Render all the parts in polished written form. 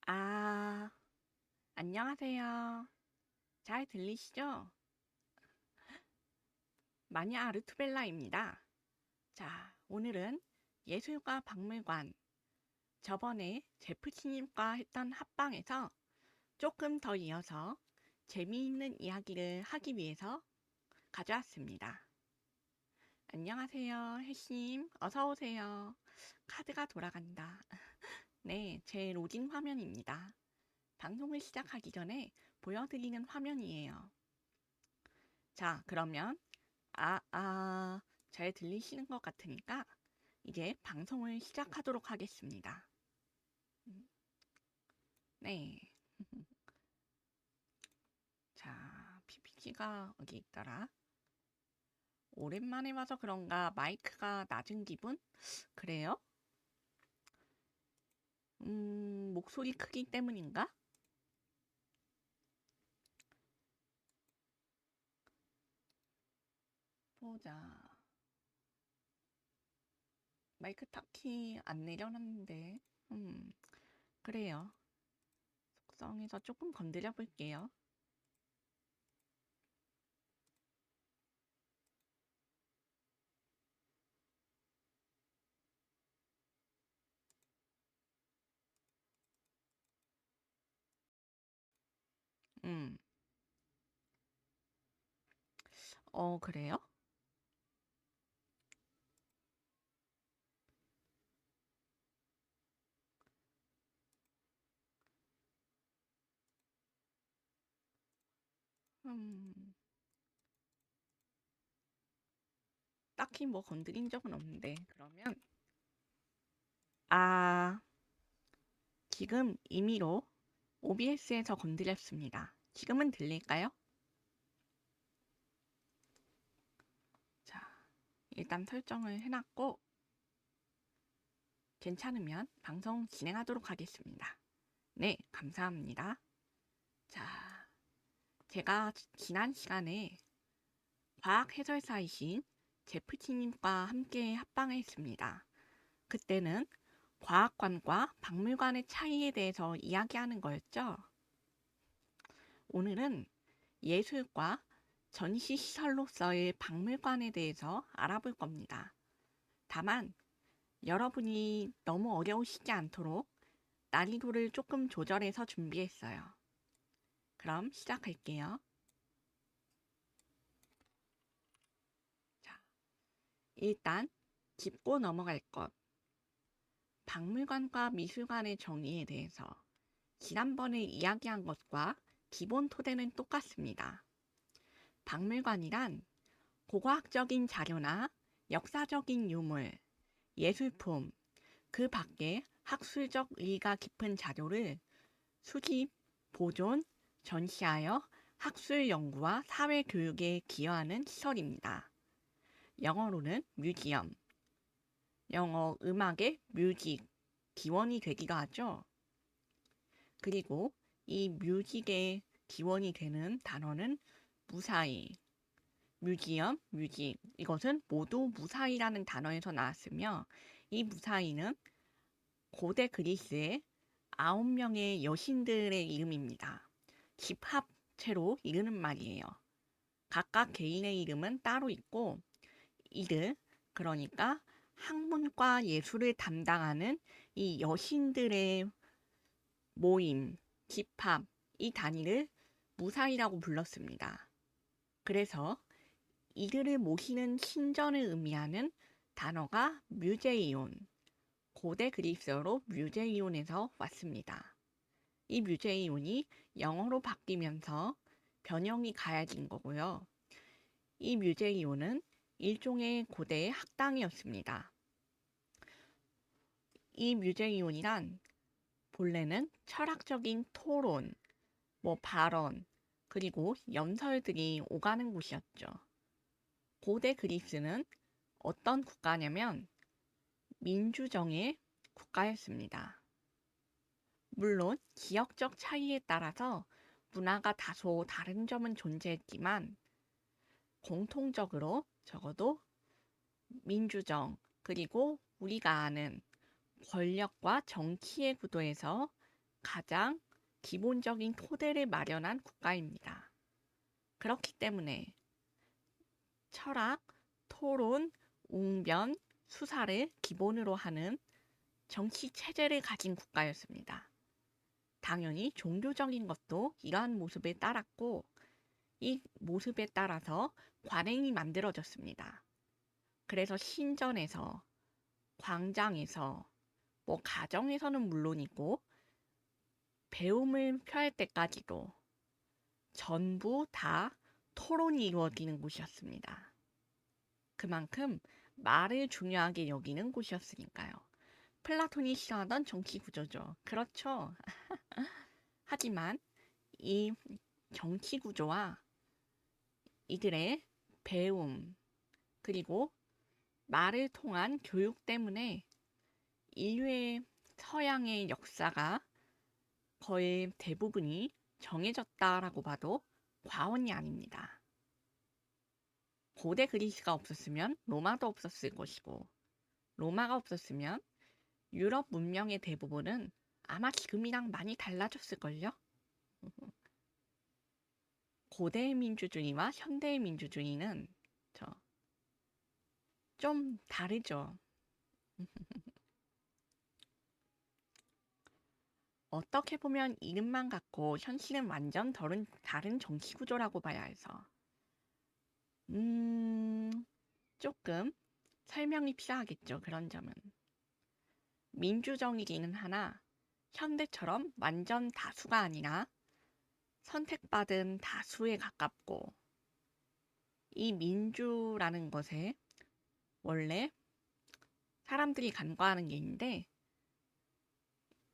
아, 안녕하세요. 잘 들리시죠? 마냐 르투벨라입니다. 자, 오늘은 예술가 박물관, 저번에 제프치님과 했던 합방에서 조금 더 이어서 재미있는 이야기를 하기 위해서 가져왔습니다. 안녕하세요, 해님. 어서 오세요. 카드가 돌아간다. 네, 제 로딩 화면입니다. 방송을 시작하기 전에 보여드리는 화면이에요. 자, 그러면 잘 들리시는 것 같으니까 이제 방송을 시작하도록 하겠습니다. 네. 자, PPT가 어디 있더라? 오랜만에 와서 그런가 마이크가 낮은 기분? 그래요? 목소리 크기 때문인가? 보자. 마이크 딱히 안 내려놨는데. 그래요. 속성에서 조금 건드려 볼게요. 음, 그래요? 음, 딱히 뭐 건드린 적은 없는데. 그러면, 아, 지금 임의로 OBS에서 건드렸습니다. 지금은 들릴까요? 자, 일단 설정을 해놨고, 괜찮으면 방송 진행하도록 하겠습니다. 네, 감사합니다. 자, 제가 지난 시간에 과학 해설사이신 제프치님과 함께 합방을 했습니다. 그때는 과학관과 박물관의 차이에 대해서 이야기하는 거였죠. 오늘은 예술과 전시시설로서의 박물관에 대해서 알아볼 겁니다. 다만 여러분이 너무 어려우시지 않도록 난이도를 조금 조절해서 준비했어요. 그럼 시작할게요. 자, 일단 짚고 넘어갈 것. 박물관과 미술관의 정의에 대해서 지난번에 이야기한 것과 기본 토대는 똑같습니다. 박물관이란 고고학적인 자료나 역사적인 유물, 예술품, 그 밖에 학술적 의의가 깊은 자료를 수집, 보존, 전시하여 학술 연구와 사회 교육에 기여하는 시설입니다. 영어로는 뮤지엄, 영어 음악의 뮤직, 기원이 되기도 하죠. 그리고 이 뮤직의 기원이 되는 단어는 무사히, 뮤지엄, 뮤직. 이것은 모두 무사히라는 단어에서 나왔으며 이 무사히는 고대 그리스의 9명의 여신들의 이름입니다. 집합체로 이르는 말이에요. 각각 개인의 이름은 따로 있고 이들, 그러니까 학문과 예술을 담당하는 이 여신들의 모임, 집합, 이 단위를 무사히라고 불렀습니다. 그래서 이들을 모시는 신전을 의미하는 단어가 뮤제이온, 고대 그리스어로 뮤제이온에서 왔습니다. 이 뮤제이온이 영어로 바뀌면서 변형이 가해진 거고요. 이 뮤제이온은 일종의 고대 학당이었습니다. 이 뮤제이온이란 본래는 철학적인 토론, 발언, 그리고 연설들이 오가는 곳이었죠. 고대 그리스는 어떤 국가냐면 민주정의 국가였습니다. 물론 지역적 차이에 따라서 문화가 다소 다른 점은 존재했지만 공통적으로 적어도 민주정 그리고 우리가 아는 권력과 정치의 구도에서 가장 기본적인 토대를 마련한 국가입니다. 그렇기 때문에 철학, 토론, 웅변, 수사를 기본으로 하는 정치 체제를 가진 국가였습니다. 당연히 종교적인 것도 이러한 모습에 따랐고 이 모습에 따라서 관행이 만들어졌습니다. 그래서 신전에서, 광장에서, 뭐 가정에서는 물론이고 배움을 펴할 때까지도 전부 다 토론이 이루어지는 곳이었습니다. 그만큼 말을 중요하게 여기는 곳이었으니까요. 플라톤이 싫어하던 정치 구조죠. 그렇죠. 하지만 이 정치 구조와 이들의 배움, 그리고 말을 통한 교육 때문에 인류의 서양의 역사가 거의 대부분이 정해졌다라고 봐도 과언이 아닙니다. 고대 그리스가 없었으면 로마도 없었을 것이고, 로마가 없었으면 유럽 문명의 대부분은 아마 지금이랑 많이 달라졌을걸요? 고대의 민주주의와 현대의 민주주의는 좀 다르죠. 어떻게 보면 이름만 같고 현실은 완전 다른 정치 구조라고 봐야 해서 조금 설명이 필요하겠죠. 그런 점은. 민주정이기는 하나 현대처럼 완전 다수가 아니라 선택받은 다수에 가깝고 이 민주라는 것에 원래 사람들이 간과하는 게 있는데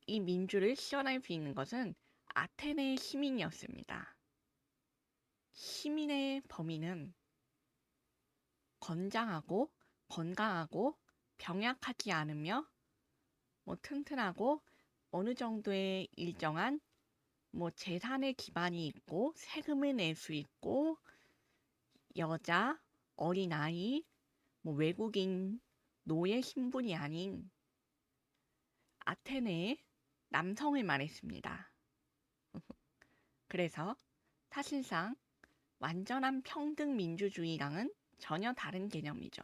이 민주를 실현할 수 있는 것은 아테네의 시민이었습니다. 시민의 범위는 건장하고 건강하고 병약하지 않으며 뭐 튼튼하고 어느 정도의 일정한 뭐 재산의 기반이 있고 세금을 낼 수 있고 여자, 어린아이, 뭐 외국인, 노예 신분이 아닌 아테네의 남성을 말했습니다. 그래서 사실상 완전한 평등 민주주의랑은 전혀 다른 개념이죠.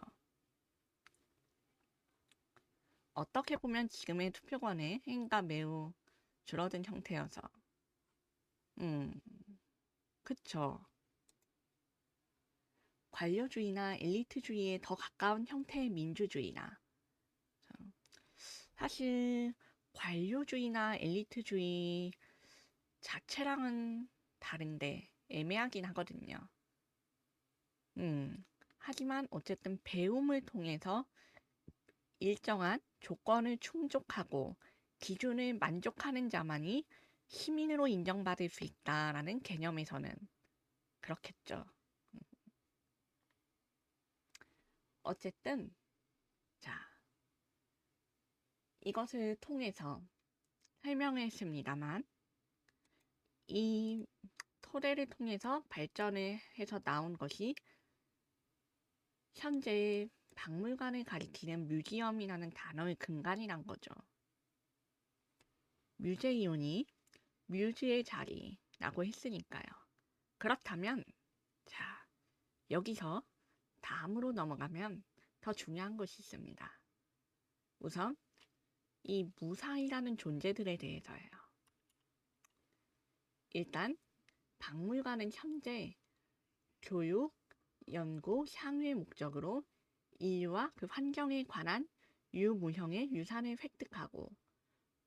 어떻게 보면 지금의 투표권의 행위가 매우 줄어든 형태여서 그쵸. 관료주의나 엘리트주의에 더 가까운 형태의 민주주의나 사실 관료주의나 엘리트주의 자체랑은 다른데 애매하긴 하거든요. 하지만 어쨌든 배움을 통해서 일정한 조건을 충족하고 기준을 만족하는 자만이 시민으로 인정받을 수 있다라는 개념에서는 그렇겠죠. 어쨌든 자 이것을 통해서 설명했습니다만 이 토대를 통해서 발전을 해서 나온 것이 현재 박물관을 가리키는 뮤지엄이라는 단어의 근간이란 거죠. 뮤제이온이 뮤즈의 자리라고 했으니까요. 그렇다면 자 여기서 다음으로 넘어가면 더 중요한 것이 있습니다. 우선 이 무사이라는 존재들에 대해서예요. 일단 박물관은 현재 교육, 연구, 향유의 목적으로 인류와 그 환경에 관한 유무형의 유산을 획득하고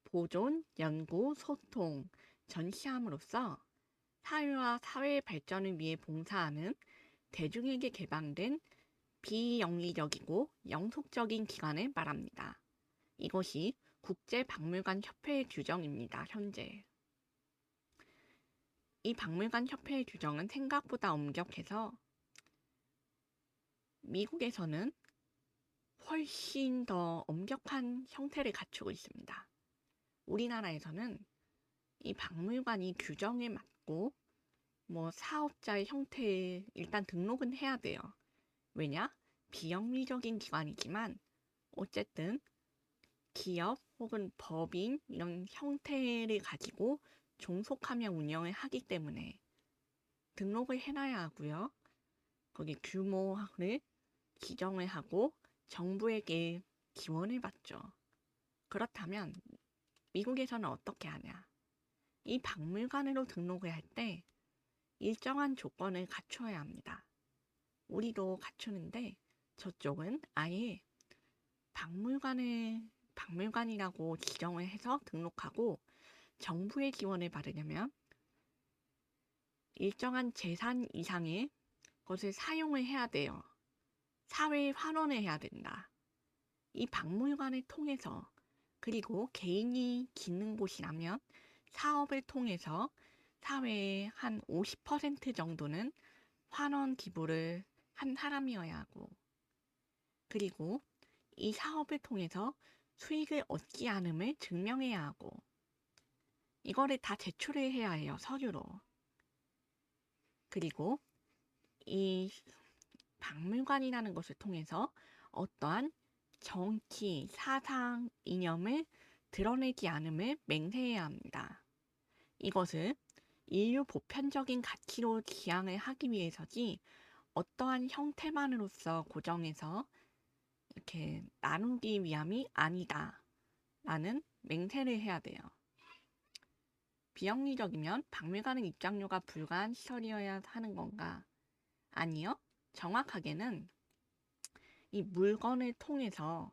보존, 연구, 소통, 전시함으로써 사회와 사회의 발전을 위해 봉사하는 대중에게 개방된 비영리적이고 영속적인 기관을 말합니다. 이것이 국제박물관 협회의 규정입니다. 현재. 이 박물관 협회의 규정은 생각보다 엄격해서 미국에서는 훨씬 더 엄격한 형태를 갖추고 있습니다. 우리나라에서는 이 박물관이 규정에 맞고 뭐 사업자의 형태에 일단 등록은 해야 돼요. 왜냐? 비영리적인 기관이지만 어쨌든 기업 혹은 법인 이런 형태를 가지고 종속하며 운영을 하기 때문에 등록을 해놔야 하고요. 거기 규모를 지정을 하고 정부에게 지원을 받죠. 그렇다면 미국에서는 어떻게 하냐? 이 박물관으로 등록을 할 때 일정한 조건을 갖춰야 합니다. 우리도 갖추는데 저쪽은 아예 박물관이라고 지정을 해서 등록하고 정부의 지원을 받으려면 일정한 재산 이상의 것을 사용을 해야 돼요. 사회에 환원을 해야 된다. 이 박물관을 통해서 그리고 개인이 짓는 곳이라면 사업을 통해서 사회의 한 50% 정도는 환원 기부를 한 사람이어야 하고 그리고 이 사업을 통해서 수익을 얻지 않음을 증명해야 하고 이거를 다 제출을 해야 해요. 서류로. 그리고 이 박물관이라는 것을 통해서 어떠한 정치, 사상, 이념을 드러내지 않음을 맹세해야 합니다. 이것을 인류 보편적인 가치로 지향을 하기 위해서지 어떠한 형태만으로서 고정해서 이렇게 나누기 위함이 아니다 라는 맹세를 해야 돼요. 비영리적이면 박물관은 입장료가 불가한 시설이어야 하는 건가? 아니요. 정확하게는 이 물건을 통해서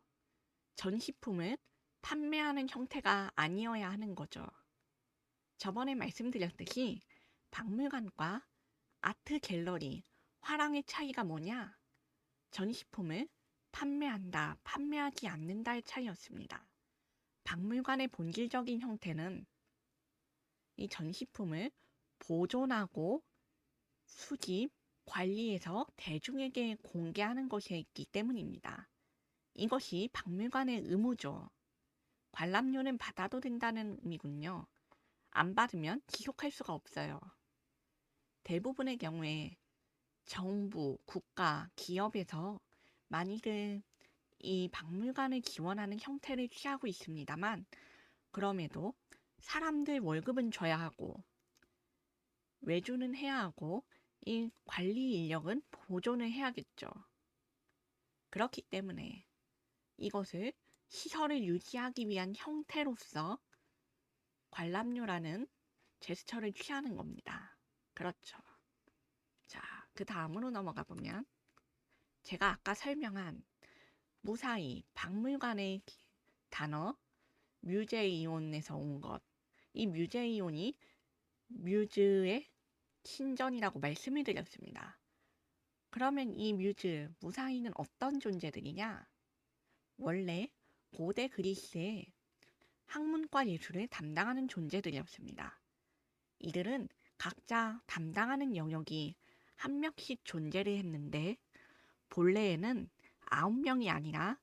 전시품을 판매하는 형태가 아니어야 하는 거죠. 저번에 말씀드렸듯이 박물관과 아트 갤러리, 화廊의 차이가 뭐냐? 전시품을 판매한다, 판매하지 않는다의 차이였습니다. 박물관의 본질적인 형태는 이 전시품을 보존하고 수집, 관리해서 대중에게 공개하는 것이 있기 때문입니다. 이것이 박물관의 의무죠. 관람료는 받아도 된다는 의미군요. 안 받으면 지속할 수가 없어요. 대부분의 경우에 정부, 국가, 기업에서 많이들 이 박물관을 지원하는 형태를 취하고 있습니다만 그럼에도 사람들 월급은 줘야 하고 외주는 해야 하고 이 관리 인력은 보존을 해야겠죠. 그렇기 때문에 이것을 시설을 유지하기 위한 형태로서 관람료라는 제스처를 취하는 겁니다. 그렇죠. 자, 그 다음으로 넘어가 보면 제가 아까 설명한 무사히 박물관의 단어 뮤제이온에서 온 것. 이 뮤제이온이 뮤즈의 신전이라고 말씀을 드렸습니다. 그러면 이 뮤즈, 무사히는 어떤 존재들이냐? 원래 고대 그리스의 학문과 예술을 담당하는 존재들이었습니다. 이들은 각자 담당하는 영역이 한 명씩 존재를 했는데 본래에는 9명이 아니라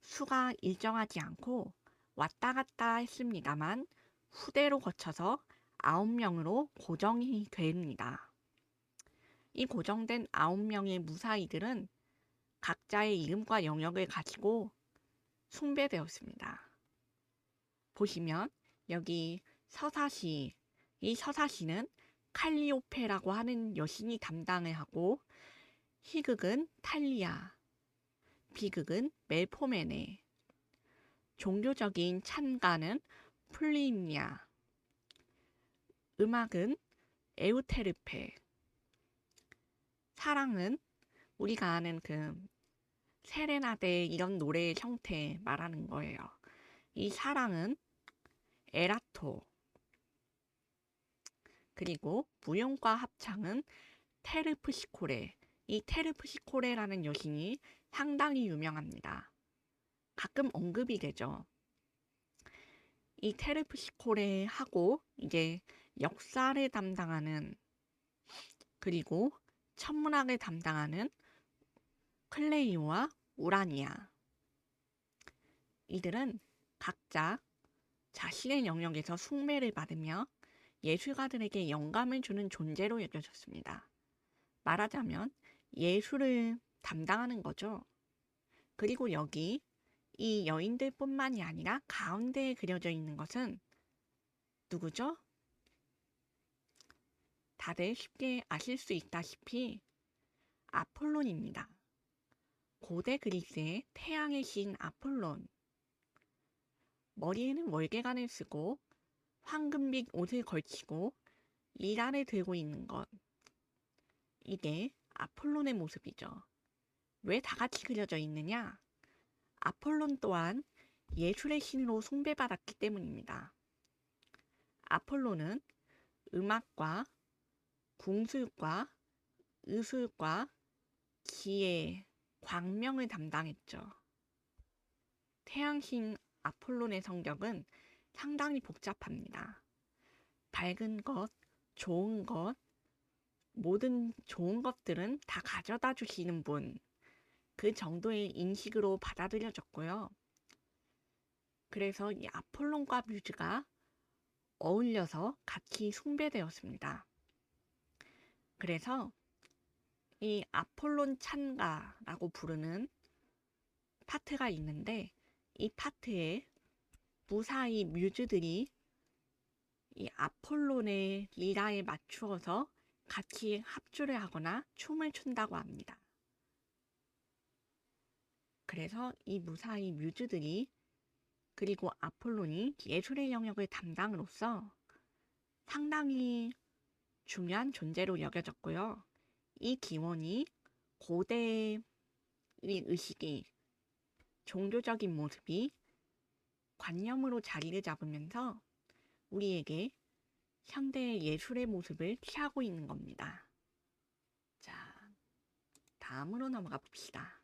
수가 일정하지 않고 왔다 갔다 했습니다만 후대로 거쳐서 9명으로 고정이 됩니다. 이 고정된 9명의 무사히들은 각자의 이름과 영역을 가지고 숭배되었습니다. 보시면 여기 서사시, 이 서사시는 칼리오페라고 하는 여신이 담당을 하고 희극은 탈리아, 비극은 멜포메네, 종교적인 찬가는 플리임니아, 음악은 에우테르페, 사랑은 우리가 아는 그 세레나데 이런 노래의 형태 말하는 거예요. 이 사랑은 에라토, 그리고 무용과 합창은 테르프시코레, 이 테르프시코레라는 여신이 상당히 유명합니다. 가끔 언급이 되죠. 이 테르프시코레하고 이제 역사를 담당하는 그리고 천문학을 담당하는 클레이오와 우라니아. 이들은 각자 자신의 영역에서 숭배를 받으며 예술가들에게 영감을 주는 존재로 여겨졌습니다. 말하자면 예술을 담당하는 거죠. 그리고 여기 이 여인들뿐만이 아니라 가운데에 그려져 있는 것은 누구죠? 다들 쉽게 아실 수 있다시피 아폴론입니다. 고대 그리스의 태양의 신 아폴론. 머리에는 월계관을 쓰고 황금빛 옷을 걸치고 리라를 들고 있는 것. 이게 아폴론의 모습이죠. 왜 다 같이 그려져 있느냐? 아폴론 또한 예술의 신으로 숭배받았기 때문입니다. 아폴론은 음악과 궁술과 의술과 기의 광명을 담당했죠. 태양신 아폴론의 성격은 상당히 복잡합니다. 밝은 것, 좋은 것, 모든 좋은 것들은 다 가져다 주시는 분, 그 정도의 인식으로 받아들여졌고요. 그래서 이 아폴론과 뮤즈가 어울려서 같이 숭배되었습니다. 그래서 이 아폴론 찬가라고 부르는 파트가 있는데 이 파트에 무사히 뮤즈들이 이 아폴론의 리라에 맞추어서 같이 합주를 하거나 춤을 춘다고 합니다. 그래서 이 무사히 뮤즈들이 그리고 아폴론이 예술의 영역을 담당으로써 상당히 중요한 존재로 여겨졌고요. 이 기원이 고대의 의식이 종교적인 모습이 관념으로 자리를 잡으면서 우리에게 현대의 예술의 모습을 취하고 있는 겁니다. 자, 다음으로 넘어가 봅시다.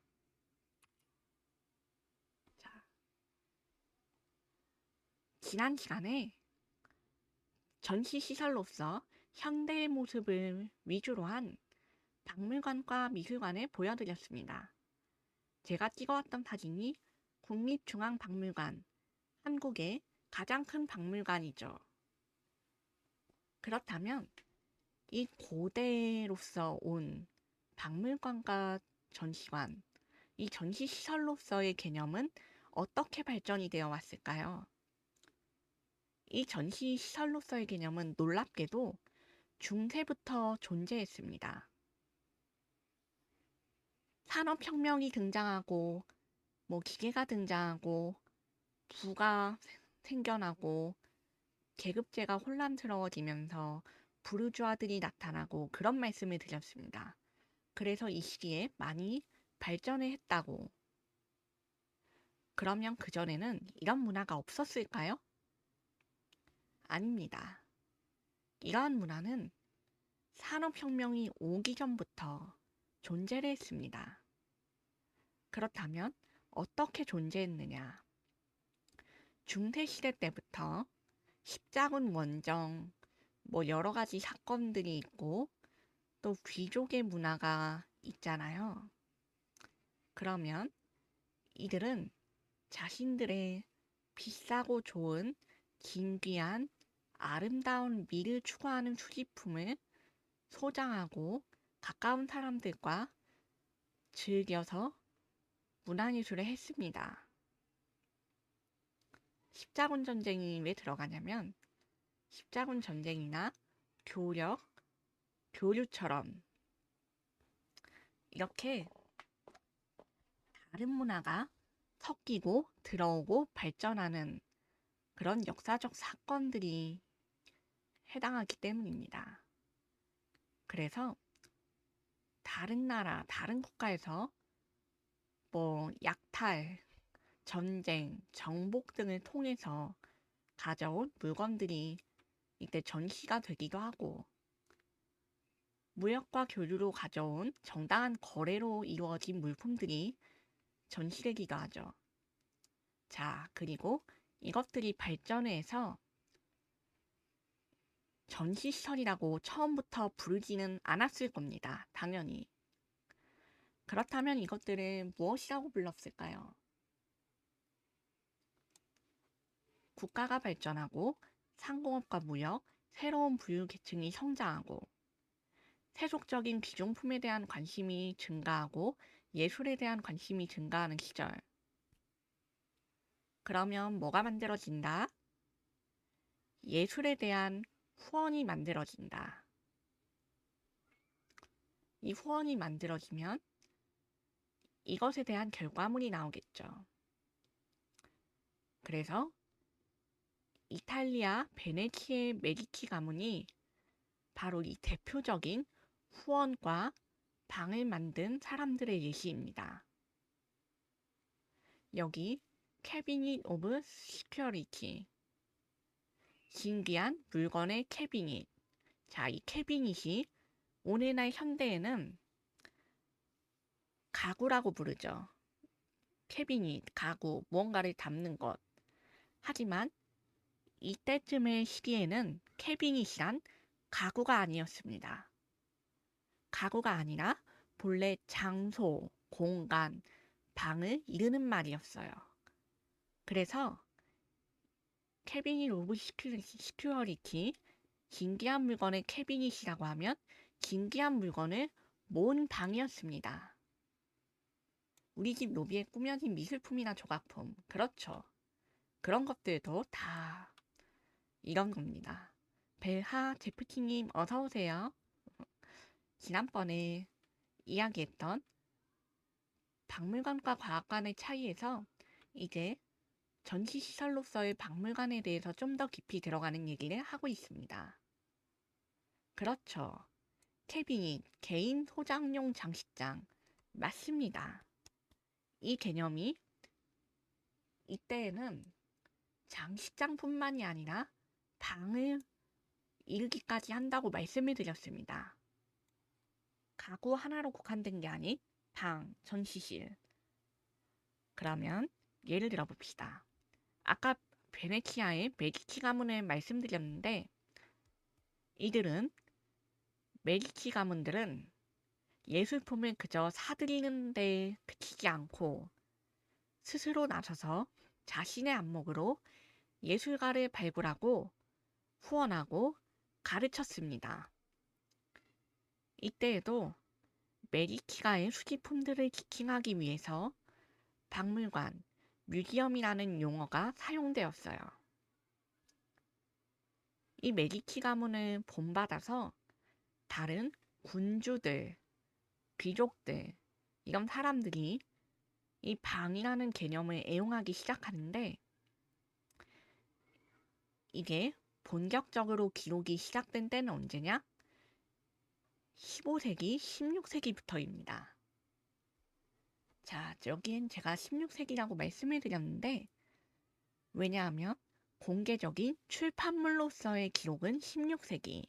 자, 지난 시간에 전시시설로서 현대의 모습을 위주로 한 박물관과 미술관을 보여드렸습니다. 제가 찍어왔던 사진이 국립중앙박물관, 한국의 가장 큰 박물관이죠. 그렇다면 이 고대로서 온 박물관과 전시관, 이 전시시설로서의 개념은 어떻게 발전이 되어 왔을까요? 이 전시시설로서의 개념은 놀랍게도 중세부터 존재했습니다. 산업혁명이 등장하고 기계가 등장하고 부가 생겨나고 계급제가 혼란스러워지면서 부르주아들이 나타나고 그런 말씀을 드렸습니다. 그래서 이 시기에 많이 발전을 했다고. 그러면 그전에는 이런 문화가 없었을까요? 아닙니다. 이러한 문화는 산업혁명이 오기 전부터 존재를 했습니다. 그렇다면 어떻게 존재했느냐? 중세시대 때부터 십자군 원정, 여러 가지 사건들이 있고 또 귀족의 문화가 있잖아요. 그러면 이들은 자신들의 비싸고 좋은 진귀한 아름다운 미를 추구하는 수집품을 소장하고 가까운 사람들과 즐겨서 문화예술을 했습니다. 십자군 전쟁이 왜 들어가냐면 십자군 전쟁이나 교력, 교류처럼 이렇게 다른 문화가 섞이고 들어오고 발전하는 그런 역사적 사건들이 해당하기 때문입니다. 그래서 다른 나라, 다른 국가에서 약탈, 전쟁, 정복 등을 통해서 가져온 물건들이 이때 전시가 되기도 하고 무역과 교류로 가져온 정당한 거래로 이루어진 물품들이 전시되기도 하죠. 자, 그리고 이것들이 발전해서 전시시설이라고 처음부터 부르지는 않았을 겁니다. 당연히. 그렇다면 이것들을 무엇이라고 불렀을까요? 국가가 발전하고 상공업과 무역, 새로운 부유계층이 성장하고 세속적인 귀중품에 대한 관심이 증가하고 예술에 대한 관심이 증가하는 시절. 그러면 뭐가 만들어진다? 예술에 대한 후원이 만들어진다. 이 후원이 만들어지면 이것에 대한 결과물이 나오겠죠. 그래서 이탈리아 베네치의 메디치 가문이 바로 이 대표적인 후원과 방을 만든 사람들의 예시입니다. 여기 캐비닛 오브 시큐리티, 신기한 물건의 캐비닛. 자, 이 캐비닛이 오늘날 현대에는 가구라고 부르죠. 캐비닛, 가구, 무언가를 담는 것. 하지만 이때쯤의 시기에는 캐비닛이란 가구가 아니었습니다. 가구가 아니라 본래 장소, 공간, 방을 이르는 말이었어요. 그래서 캐비닛 오브 시큐리티, 신기한 물건의 캐비닛이라고 하면 신기한 물건을 모은 방이었습니다. 우리 집 로비에 꾸며진 미술품이나 조각품, 그렇죠. 그런 것들도 다 이런 겁니다. 벨하 제프티님 어서 오세요. 지난번에 이야기했던 박물관과 과학관의 차이에서 이제 전시시설로서의 박물관에 대해서 좀 더 깊이 들어가는 얘기를 하고 있습니다. 그렇죠. 캐비닛, 개인 소장용 장식장. 맞습니다. 이 개념이 이때에는 장식장뿐만이 아니라 방을 이루기까지 한다고 말씀을 드렸습니다. 가구 하나로 국한된 게 아닌 방, 전시실. 그러면 예를 들어 봅시다. 아까 베네치아의 메디치 가문을 말씀드렸는데 이들은 메디치 가문들은 예술품을 그저 사들이는 데 그치지 않고 스스로 나서서 자신의 안목으로 예술가를 발굴하고 후원하고 가르쳤습니다. 이때에도 메디치가의 수집품들을 지킹하기 위해서 박물관, 뮤지엄이라는 용어가 사용되었어요. 이 메디치 가문을 본받아서 다른 군주들, 귀족들, 이런 사람들이 이 방이라는 개념을 애용하기 시작하는데 이게 본격적으로 기록이 시작된 때는 언제냐? 15세기, 16세기부터입니다. 자, 여기엔 제가 16세기라고 말씀을 드렸는데 왜냐하면 공개적인 출판물로서의 기록은 16세기,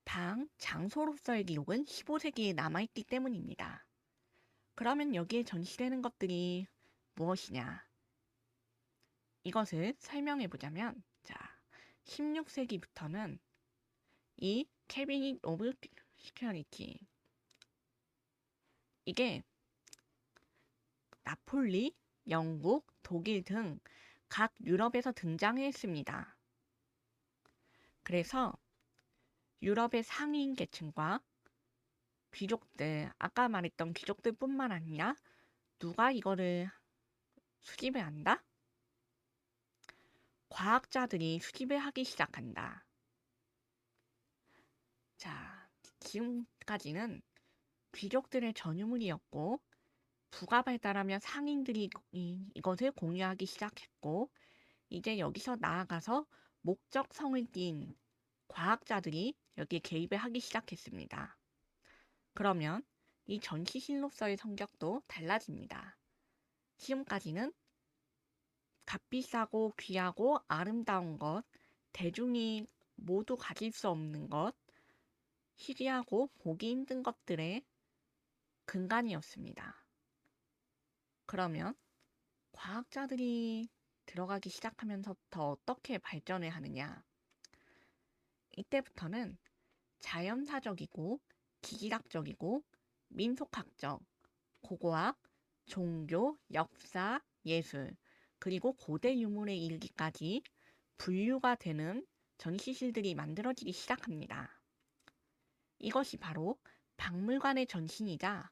방, 장소로서의 기록은 15세기에 남아있기 때문입니다. 그러면 여기에 전시되는 것들이 무엇이냐? 이것을 설명해 보자면, 자, 16세기부터는 이 캐비닛 오브 시큐리티, 이게 나폴리, 영국, 독일 등 각 유럽에서 등장했습니다. 그래서 유럽의 상인 계층과 귀족들, 아까 말했던 귀족들뿐만 아니라 누가 이거를 수집을 한다? 과학자들이 수집을 하기 시작한다. 자, 지금까지는 귀족들의 전유물이었고 부가 발달하며 상인들이 이것을 공유하기 시작했고 이제 여기서 나아가서 목적성을 띈 과학자들이 여기에 개입을 하기 시작했습니다. 그러면 이 전시실로서의 성격도 달라집니다. 지금까지는 값비싸고 귀하고 아름다운 것, 대중이 모두 가질 수 없는 것, 희귀하고 보기 힘든 것들의 근간이었습니다. 그러면 과학자들이 들어가기 시작하면서부터 어떻게 발전을 하느냐? 이때부터는 자연사적이고 기기학적이고 민속학적, 고고학, 종교, 역사, 예술, 그리고 고대 유물에 이르기까지 분류가 되는 전시실들이 만들어지기 시작합니다. 이것이 바로 박물관의 전신이자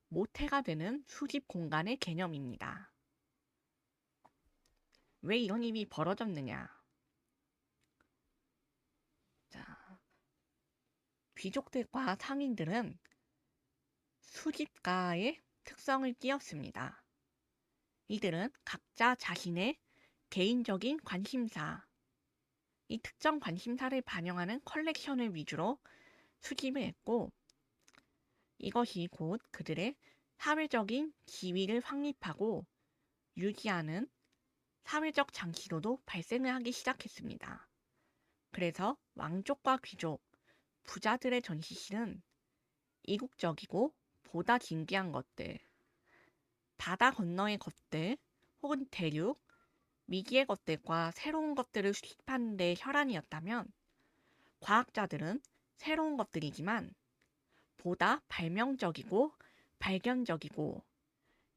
모태가 되는 수집 공간의 개념입니다. 왜 이런 일이 벌어졌느냐? 자, 귀족들과 상인들은 수집가의 특성을 띄었습니다. 이들은 각자 자신의 개인적인 관심사, 이 특정 관심사를 반영하는 컬렉션을 위주로 수집을 했고, 이것이 곧 그들의 사회적인 지위를 확립하고 유지하는 사회적 장치로도 발생을 하기 시작했습니다. 그래서 왕족과 귀족, 부자들의 전시실은 이국적이고 보다 진귀한 것들, 바다 건너의 것들 혹은 대륙, 미지의 것들과 새로운 것들을 수집하는 데 혈안이었다면, 과학자들은 새로운 것들이지만 보다 발명적이고 발견적이고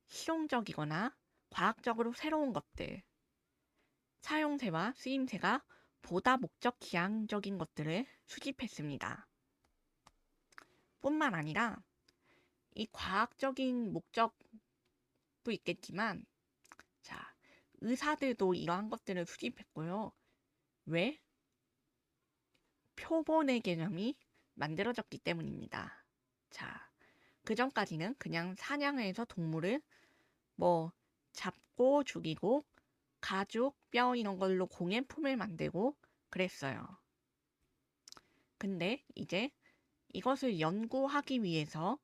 실용적이거나 과학적으로 새로운 것들, 사용새와 쓰임새가 보다 목적 지향적인 것들을 수집했습니다. 뿐만 아니라 이 과학적인 목적도 있겠지만, 자, 의사들도 이러한 것들을 수집했고요. 왜? 표본의 개념이 만들어졌기 때문입니다. 자, 그 전까지는 그냥 사냥을 해서 동물을 잡고 죽이고 가죽, 뼈 이런 걸로 공예품을 만들고 그랬어요. 근데 이제 이것을 연구하기 위해서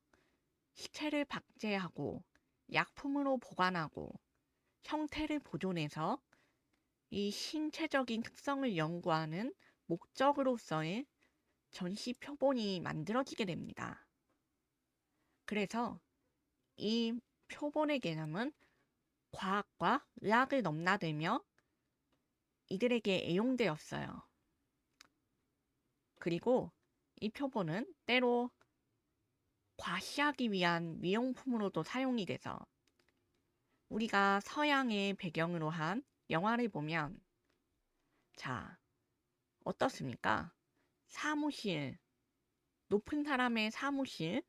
시체를 박제하고 약품으로 보관하고 형태를 보존해서 이 신체적인 특성을 연구하는 목적으로서의 전시 표본이 만들어지게 됩니다. 그래서 이 표본의 개념은 과학과 의학을 넘나들며 이들에게 애용되었어요. 그리고 이 표본은 때로 과시하기 위한 미용품으로도 사용이 돼서, 우리가 서양의 배경으로 한 영화를 보면, 자, 어떻습니까? 사무실, 높은 사람의 사무실,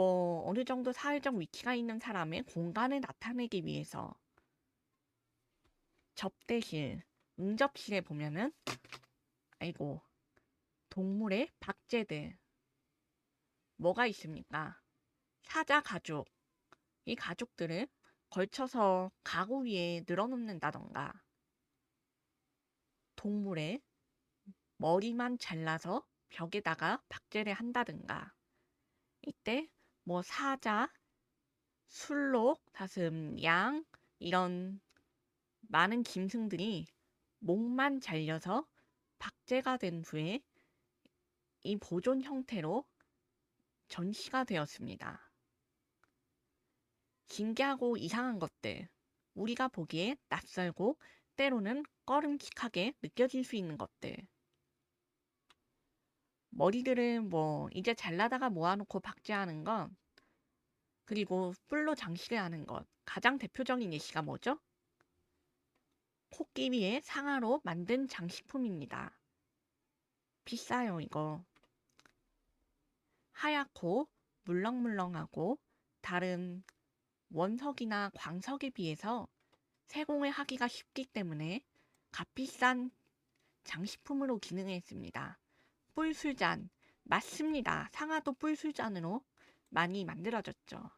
어느 정도 사회적 위치가 있는 사람의 공간을 나타내기 위해서 접대실, 응접실에 보면은, 아이고, 동물의 박제들, 뭐가 있습니까? 사자 가죽, 이 가죽들을 걸쳐서 가구 위에 늘어놓는다던가, 동물의 머리만 잘라서 벽에다가 박제를 한다든가, 이때 사자, 술록, 사슴, 양 이런 많은 짐승들이 목만 잘려서 박제가 된 후에 이 보존 형태로 전시가 되었습니다. 신기하고 이상한 것들, 우리가 보기에 낯설고 때로는 꺼림칙하게 느껴질 수 있는 것들, 머리들을 이제 잘라다가 모아놓고 박제하는 건, 그리고 뿔로 장식을 하는 것, 가장 대표적인 예시가 뭐죠? 코끼리의 상아로 만든 장식품입니다. 비싸요, 이거. 하얗고 물렁물렁하고 다른 원석이나 광석에 비해서 세공을 하기가 쉽기 때문에 값비싼 장식품으로 기능했습니다. 뿔술잔, 맞습니다. 상아도 뿔술잔으로 많이 만들어졌죠.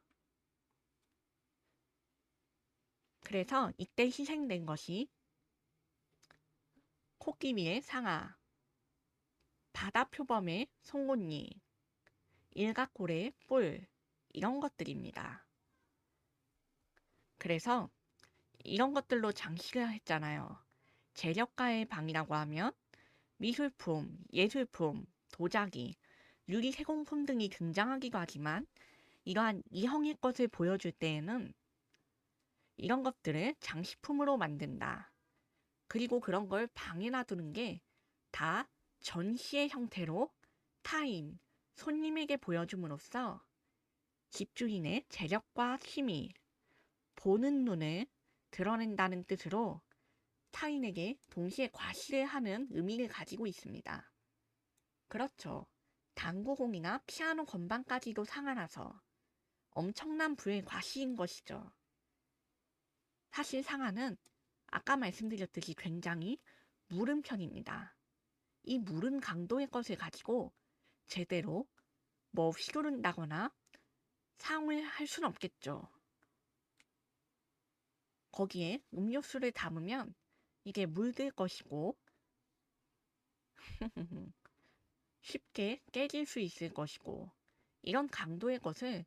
그래서 이때 희생된 것이 코끼리의 상아, 바다표범의 송곳니, 일각고래의 뿔, 이런 것들입니다. 그래서 이런 것들로 장식을 했잖아요. 재력가의 방이라고 하면 미술품, 예술품, 도자기, 유리 세공품 등이 등장하기도 하지만, 이러한 이형의 것을 보여줄 때에는 이런 것들을 장식품으로 만든다. 그리고 그런 걸 방에 놔두는 게 다 전시의 형태로 타인, 손님에게 보여줌으로써 집주인의 재력과 힘이 보는 눈을 드러낸다는 뜻으로 타인에게 동시에 과시를 하는 의미를 가지고 있습니다. 그렇죠. 당구공이나 피아노 건반까지도 상하라서 엄청난 부의 과시인 것이죠. 사실 상하는 아까 말씀드렸듯이 굉장히 무른 편입니다. 이 무른 강도의 것을 가지고 제대로 뭐 휘두른다거나 사용을 할 수는 없겠죠. 거기에 음료수를 담으면 이게 물들 것이고 쉽게 깨질 수 있을 것이고, 이런 강도의 것을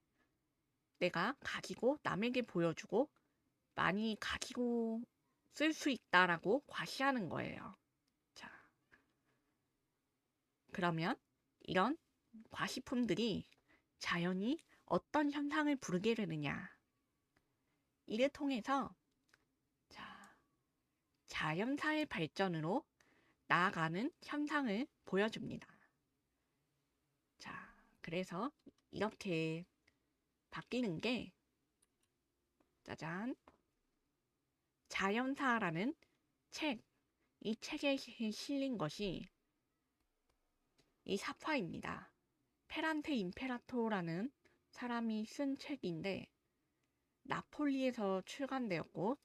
내가 가지고 남에게 보여주고 많이 가지고 쓸 수 있다라고 과시하는 거예요. 자, 그러면 이런 과시품들이 자연히 어떤 현상을 부르게 되느냐? 이를 통해서 자연사의 발전으로 나아가는 현상을 보여줍니다. 자, 그래서 이렇게 바뀌는 게 짜잔, 자연사라는 책, 이 책에 실린 것이 이 사파입니다. 페란테 임페라토라는 사람이 쓴 책인데 나폴리에서 출간되었고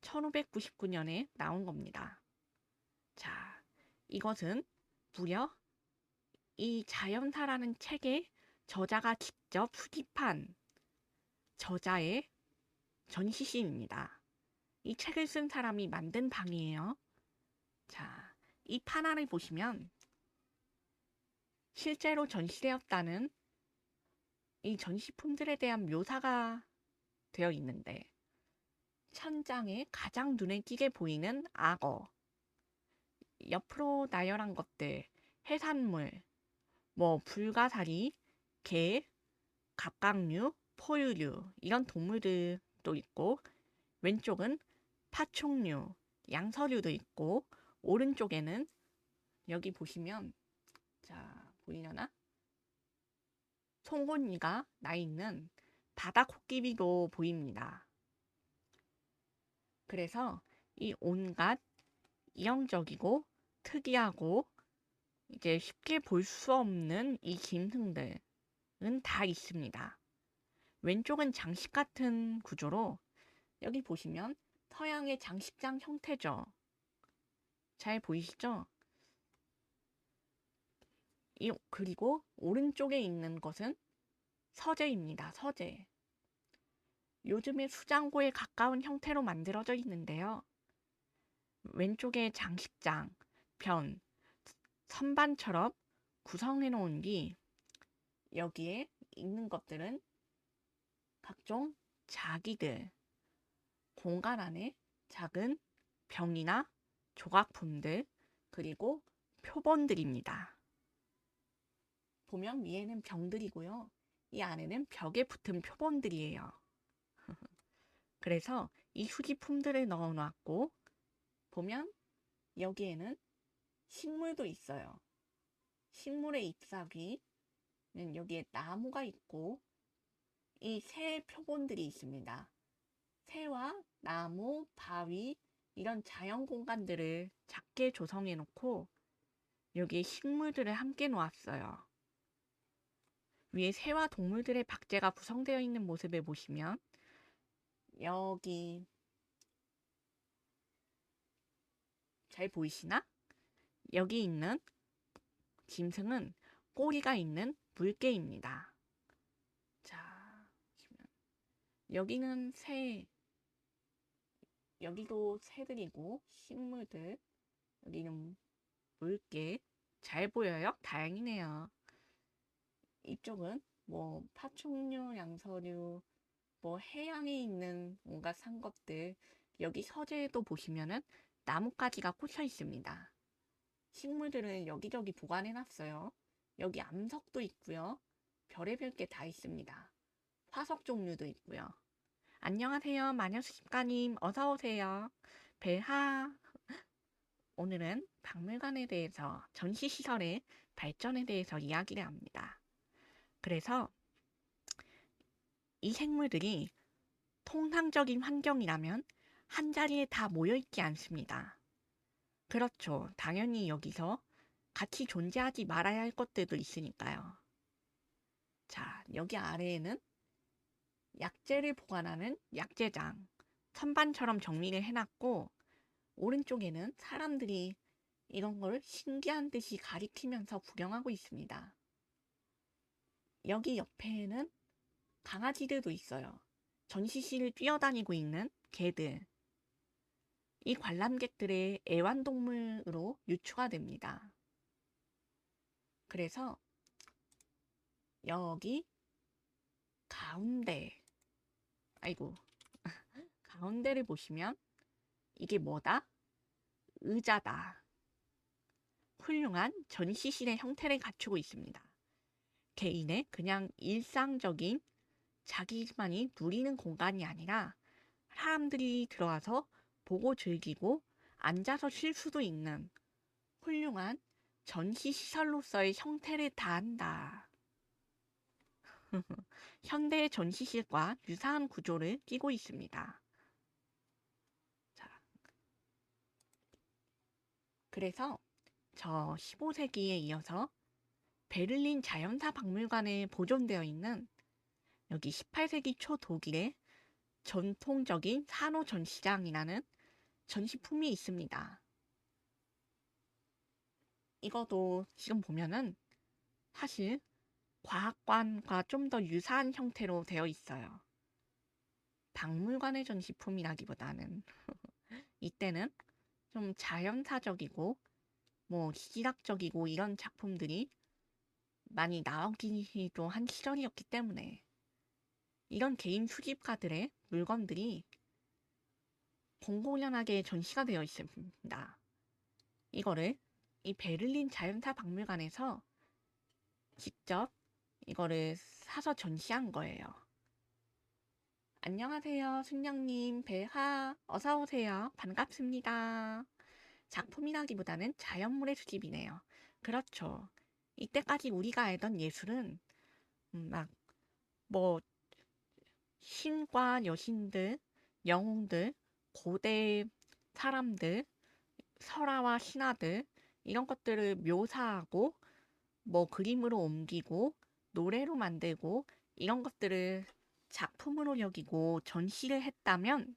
1599년에 나온 겁니다. 자, 이것은 무려 이 자연사라는 책의 저자가 직접 수집한 저자의 전시실입니다. 이 책을 쓴 사람이 만든 방이에요. 자, 이 판화를 보시면 실제로 전시되었다는 이 전시품들에 대한 묘사가 되어 있는데, 천장에 가장 눈에 띄게 보이는 악어, 옆으로 나열한 것들, 해산물, 뭐 불가사리, 개, 갑각류, 포유류 이런 동물들도 있고, 왼쪽은 파충류, 양서류도 있고, 오른쪽에는 여기 보시면 자 보이려나? 송곳니가 나 있는 바다 코끼리도 보입니다. 그래서 이 온갖 이형적이고 특이하고 이제 쉽게 볼 수 없는 이 짐승들은 다 있습니다. 왼쪽은 장식 같은 구조로 여기 보시면 서양의 장식장 형태죠. 잘 보이시죠? 그리고 오른쪽에 있는 것은 서재입니다. 서재. 요즘에 수장고에 가까운 형태로 만들어져 있는데요. 왼쪽에 장식장, 변, 선반처럼 구성해 놓은 뒤 여기에 있는 것들은 각종 자기들, 공간 안에 작은 병이나 조각품들, 그리고 표본들입니다. 보면 위에는 병들이고요. 이 안에는 벽에 붙은 표본들이에요. 그래서 이 수집품들을 넣어놨고, 보면 여기에는 식물도 있어요. 식물의 잎사귀는 여기에 나무가 있고, 이 새 표본들이 있습니다. 새와 나무, 바위 이런 자연 공간들을 작게 조성해 놓고 여기에 식물들을 함께 놓았어요. 위에 새와 동물들의 박제가 구성되어 있는 모습을 보시면 여기 잘 보이시나? 여기 있는 짐승은 꼬리가 있는 물개입니다. 자, 여기는 새, 여기도 새들이고 식물들, 여기는 물개. 잘 보여요? 다행이네요. 이쪽은 뭐 파충류, 양서류, 뭐 해양에 있는 온갖 산 것들, 여기 서재에도 보시면은 나뭇가지가 꽂혀 있습니다. 식물들은 여기저기 보관해 놨어요. 여기 암석도 있고요. 별의별 게 다 있습니다. 화석 종류도 있고요. 안녕하세요, 마녀수집가님. 어서 오세요. 벨하. 오늘은 박물관에 대해서, 전시시설의 발전에 대해서 이야기를 합니다. 그래서 이 생물들이 통상적인 환경이라면 한 자리에 다 모여있지 않습니다. 그렇죠. 당연히 여기서 같이 존재하지 말아야 할 것들도 있으니까요. 자, 여기 아래에는 약재를 보관하는 약재장, 선반처럼 정리를 해놨고, 오른쪽에는 사람들이 이런 걸 신기한 듯이 가리키면서 구경하고 있습니다. 여기 옆에는 강아지들도 있어요. 전시실을 뛰어다니고 있는 개들. 이 관람객들의 애완동물으로 유추가 됩니다. 그래서 여기 가운데, 아이고, 가운데를 보시면 이게 뭐다? 의자다. 훌륭한 전시실의 형태를 갖추고 있습니다. 개인의 그냥 일상적인 자기만이 누리는 공간이 아니라 사람들이 들어와서 보고 즐기고 앉아서 쉴 수도 있는 훌륭한 전시시설로서의 형태를 다한다. 현대의 전시실과 유사한 구조를 띠고 있습니다. 자, 그래서 저 15세기에 이어서 베를린 자연사 박물관에 보존되어 있는 여기 18세기 초 독일의 전통적인 산호 전시장이라는 전시품이 있습니다. 이것도 지금 보면은 사실 과학관과 좀 더 유사한 형태로 되어 있어요. 박물관의 전시품이라기보다는 이때는 좀 자연사적이고 뭐 시각적이고 이런 작품들이 많이 나오기도 한 시절이었기 때문에 이런 개인 수집가들의 물건들이 공공연하게 전시가 되어 있습니다. 이거를 이 베를린 자연사 박물관에서 직접 이거를 사서 전시한 거예요. 안녕하세요, 순영님, 배하, 어서오세요. 반갑습니다. 작품이라기보다는 자연물의 수집이네요. 그렇죠. 이때까지 우리가 알던 예술은 뭐 신과 여신들, 영웅들, 고대 사람들, 설화와 신화들 이런 것들을 묘사하고 뭐 그림으로 옮기고 노래로 만들고 이런 것들을 작품으로 여기고 전시를 했다면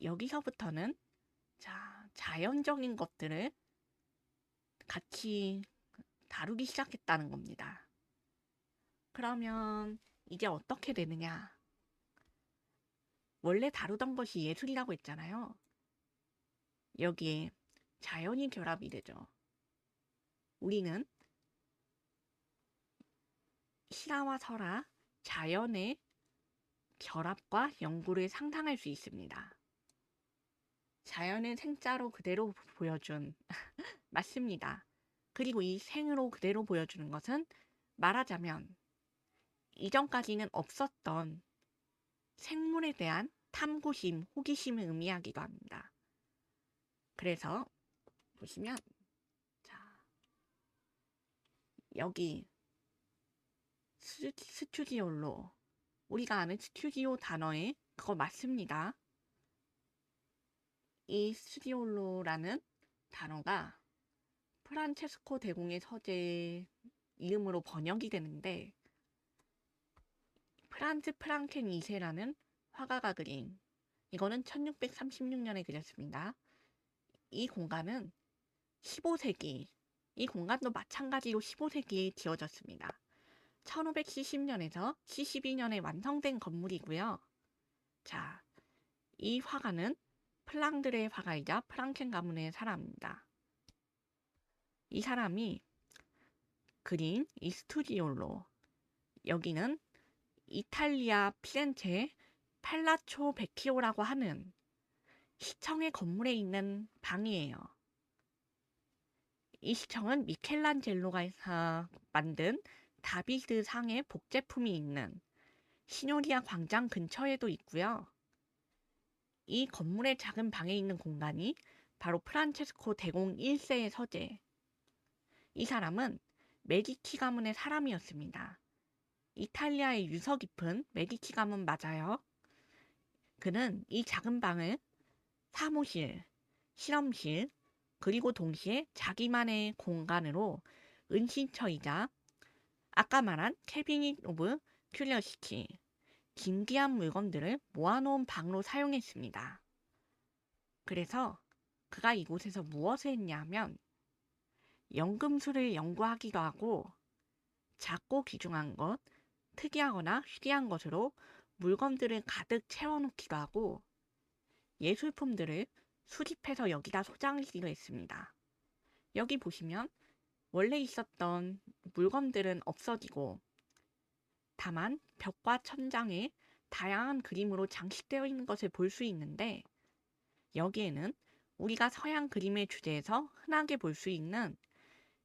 여기서부터는 자연적인 것들을 같이 다루기 시작했다는 겁니다. 그러면 이제 어떻게 되느냐? 원래 다루던 것이 예술이라고 했잖아요. 여기에 자연이 결합이 되죠. 우리는 실화와 설화, 자연의 결합과 연구를 상상할 수 있습니다. 자연을 생자로 그대로 보여준 맞습니다. 그리고 이 생으로 그대로 보여주는 것은 말하자면 이전까지는 없었던 생물에 대한 탐구심, 호기심을 의미하기도 합니다. 그래서 보시면 여기 스튜디오로 우리가 아는 스튜디오 단어에 그거 맞습니다. 이 스튜디오로라는 단어가 프란체스코 대공의 서재 이름으로 번역이 되는데 프란츠 프랑켄 2세라는 화가가 그린 이거는 1636년에 그렸습니다. 이 공간은 15세기 이 공간도 마찬가지로 15세기에 지어졌습니다. 1570년에서 72년에 완성된 건물이고요. 자, 이 화가는 플랑드르의 화가이자 프랑켄 가문의 사람입니다. 이 사람이 그린 이 스튜디오로 여기는 이탈리아 피렌체 팔라초 베키오라고 하는 시청의 건물에 있는 방이에요. 이 시청은 미켈란젤로가 만든 다비드 상의 복제품이 있는 시노리아 광장 근처에도 있고요. 이 건물의 작은 방에 있는 공간이 바로 프란체스코 대공 1세의 서재. 이 사람은 메디치 가문의 사람이었습니다. 이탈리아의 유서 깊은 메디치 가문 맞아요. 그는 이 작은 방을 사무실, 실험실, 그리고 동시에 자기만의 공간으로 은신처이자 아까 말한 캐비닛 오브 큐리어시티, 진귀한 물건들을 모아놓은 방으로 사용했습니다. 그래서 그가 이곳에서 무엇을 했냐면 연금술을 연구하기도 하고 작고 귀중한 것, 특이하거나 희귀한 것으로 물건들을 가득 채워놓기도 하고 예술품들을 수집해서 여기다 소장하기도 했습니다. 여기 보시면 원래 있었던 물건들은 없어지고 다만 벽과 천장에 다양한 그림으로 장식되어 있는 것을 볼 수 있는데 여기에는 우리가 서양 그림의 주제에서 흔하게 볼 수 있는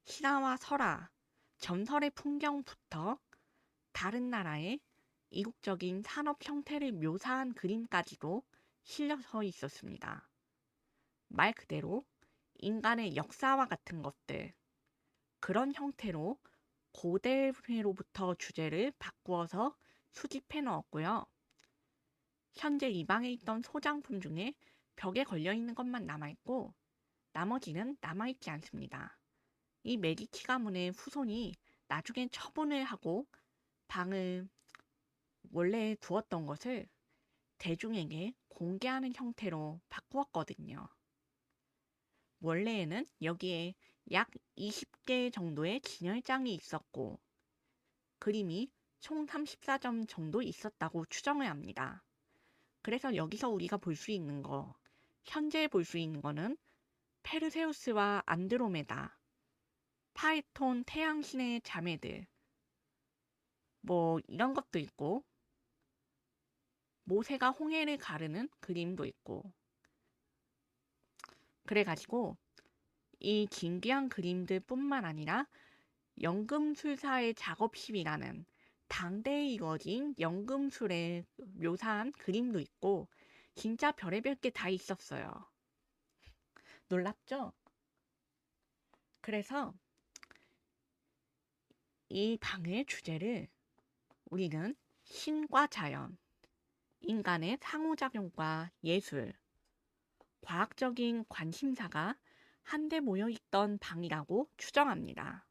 신화와 설화, 전설의 풍경부터 다른 나라의 이국적인 산업 형태를 묘사한 그림까지도 실려서 있었습니다. 말 그대로 인간의 역사와 같은 것들, 그런 형태로 고대로부터 주제를 바꾸어서 수집해 넣었고요. 현재 이 방에 있던 소장품 중에 벽에 걸려 있는 것만 남아있고 나머지는 남아있지 않습니다. 이 메디치 가문의 후손이 나중에 처분을 하고 방을 원래 두었던 것을 대중에게 공개하는 형태로 바꾸었거든요. 원래에는 여기에 약 20개 정도의 진열장이 있었고 그림이 총 34점 정도 있었다고 추정을 합니다. 그래서 여기서 우리가 볼 수 있는 거, 현재 볼 수 있는 거는 페르세우스와 안드로메다, 파이톤 태양신의 자매들, 뭐 이런 것도 있고 모세가 홍해를 가르는 그림도 있고 그래가지고 이 진귀한 그림들 뿐만 아니라 연금술사의 작업실이라는 당대에 이루어진 연금술에 묘사한 그림도 있고 진짜 별의별 게 다 있었어요. 놀랍죠? 그래서 이 방의 주제를 우리는 신과 자연, 인간의 상호작용과 예술, 과학적인 관심사가 한데 모여있던 방이라고 추정합니다.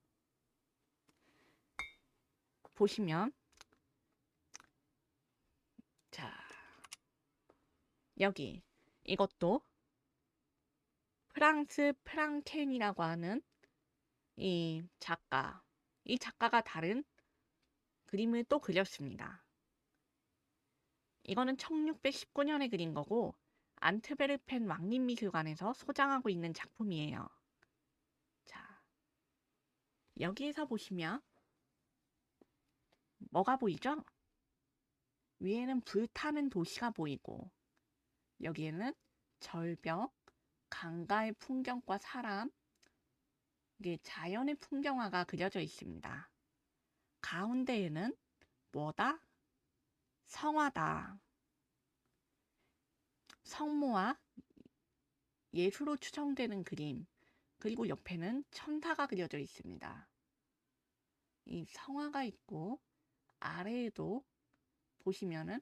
보시면 자 여기 이것도 프랑스 프랑켄이라고 하는 이 작가가 다른 그림을 또 그렸습니다. 이거는 1619년에 그린 거고 안트베르펜 왕립미술관에서 소장하고 있는 작품이에요. 자, 여기에서 보시면 뭐가 보이죠? 위에는 불타는 도시가 보이고 여기에는 절벽, 강가의 풍경과 사람, 이게 자연의 풍경화가 그려져 있습니다. 가운데에는 뭐다? 성화다. 성모와 예수로 추정되는 그림, 그리고 옆에는 천사가 그려져 있습니다. 이 성화가 있고 아래에도 보시면은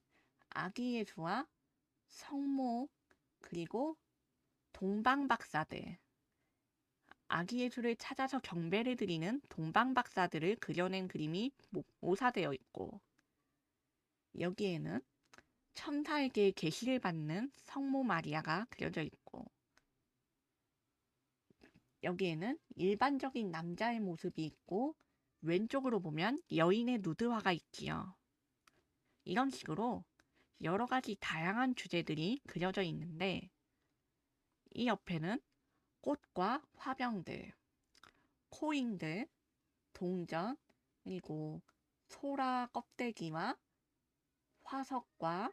아기 예수와 성모 그리고 동방박사들, 아기 예수를 찾아서 경배를 드리는 동방박사들을 그려낸 그림이 모사되어 있고 여기에는 천사에게 계시를 받는 성모 마리아가 그려져 있고 여기에는 일반적인 남자의 모습이 있고 왼쪽으로 보면 여인의 누드화가 있지요. 이런 식으로 여러 가지 다양한 주제들이 그려져 있는데 이 옆에는 꽃과 화병들, 코인들, 동전, 그리고 소라 껍데기와 화석과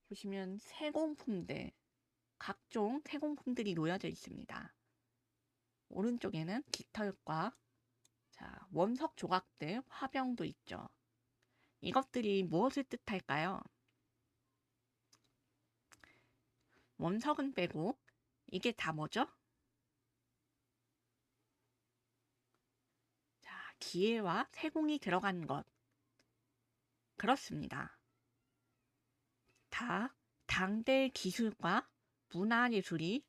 보시면 세공품들, 각종 세공품들이 놓여져 있습니다. 오른쪽에는 깃털과 원석 조각들, 화병도 있죠. 이것들이 무엇을 뜻할까요? 원석은 빼고 이게 다 뭐죠? 자, 기회와 세공이 들어간 것. 그렇습니다. 다 당대 기술과 문화예술이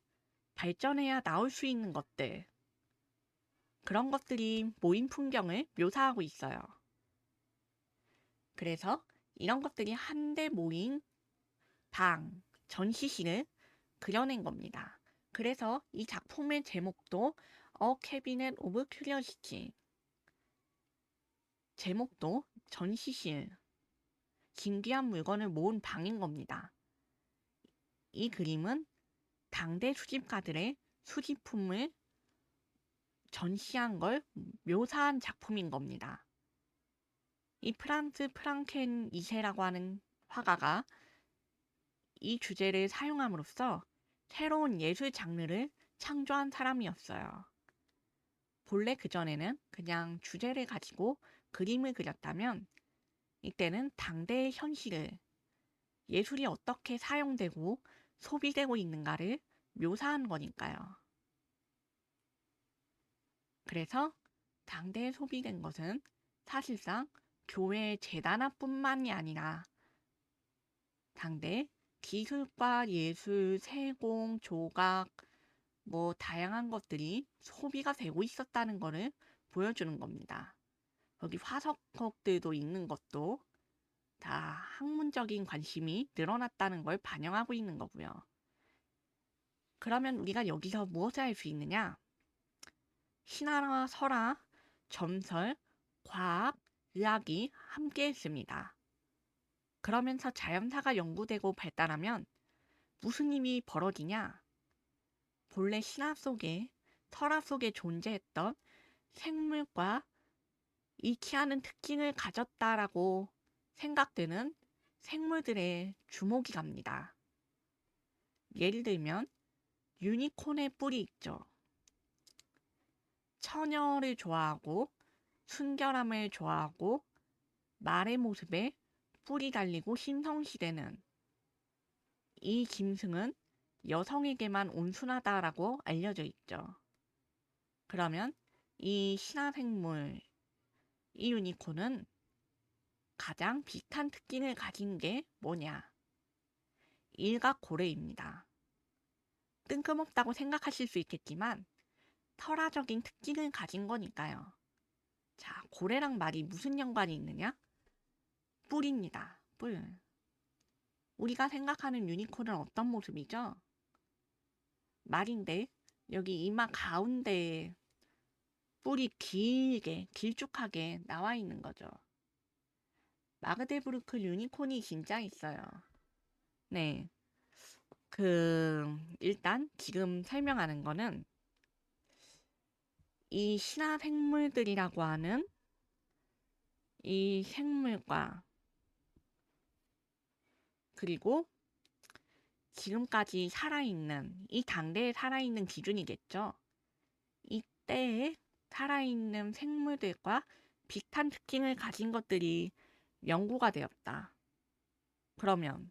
발전해야 나올 수 있는 것들. 그런 것들이 모인 풍경을 묘사하고 있어요. 그래서 이런 것들이 한데 모인 방, 전시실을 그려낸 겁니다. 그래서 이 작품의 제목도 A Cabinet of Curiosity, 제목도 전시실, 진귀한 물건을 모은 방인 겁니다. 이 그림은 당대 수집가들의 수집품을 전시한 걸 묘사한 작품인 겁니다. 이 프란츠 프랑켄 2세라고 하는 화가가 이 주제를 사용함으로써 새로운 예술 장르를 창조한 사람이었어요. 본래 그전에는 그냥 주제를 가지고 그림을 그렸다면 이때는 당대의 현실을, 예술이 어떻게 사용되고 소비되고 있는가를 묘사한 거니까요. 그래서 당대에 소비된 것은 사실상 교회 재단 하뿐만이 아니라 당대 기술과 예술, 세공, 조각, 다양한 것들이 소비가 되고 있었다는 것을 보여주는 겁니다. 여기 화석석들도 있는 것도 다 학문적인 관심이 늘어났다는 걸 반영하고 있는 거고요. 그러면 우리가 여기서 무엇을 할 수 있느냐? 신화와 설화, 점설, 과학, 의학이 함께 했습니다. 그러면서 자연사가 연구되고 발달하면 무슨 일이 벌어지냐? 본래 신화 속에, 설화 속에 존재했던 생물과 일치하는 특징을 가졌다라고 생각되는 생물들의 주목이 갑니다. 예를 들면 유니콘의 뿔이 있죠. 처녀를 좋아하고 순결함을 좋아하고 말의 모습에 뿔이 달리고 신성시대는 이 짐승은 여성에게만 온순하다라고 알려져 있죠. 그러면 이 신화생물, 이 유니콘은 가장 비슷한 특징을 가진 게 뭐냐? 일각고래입니다. 뜬금없다고 생각하실 수 있겠지만 설화적인 특징을 가진 거니까요. 자, 고래랑 말이 무슨 연관이 있느냐? 뿔입니다. 뿔. 우리가 생각하는 유니콘은 어떤 모습이죠? 말인데 여기 이마 가운데에 뿔이 길게, 길쭉하게 나와 있는 거죠. 마그데부르크 유니콘이 진짜 있어요. 네. 일단 지금 설명하는 거는 이 신화 생물들이라고 하는 이 생물과 그리고 지금까지 살아있는, 이 당대에 살아있는 기준이겠죠. 이때에 살아있는 생물들과 비슷한 특징을 가진 것들이 연구가 되었다. 그러면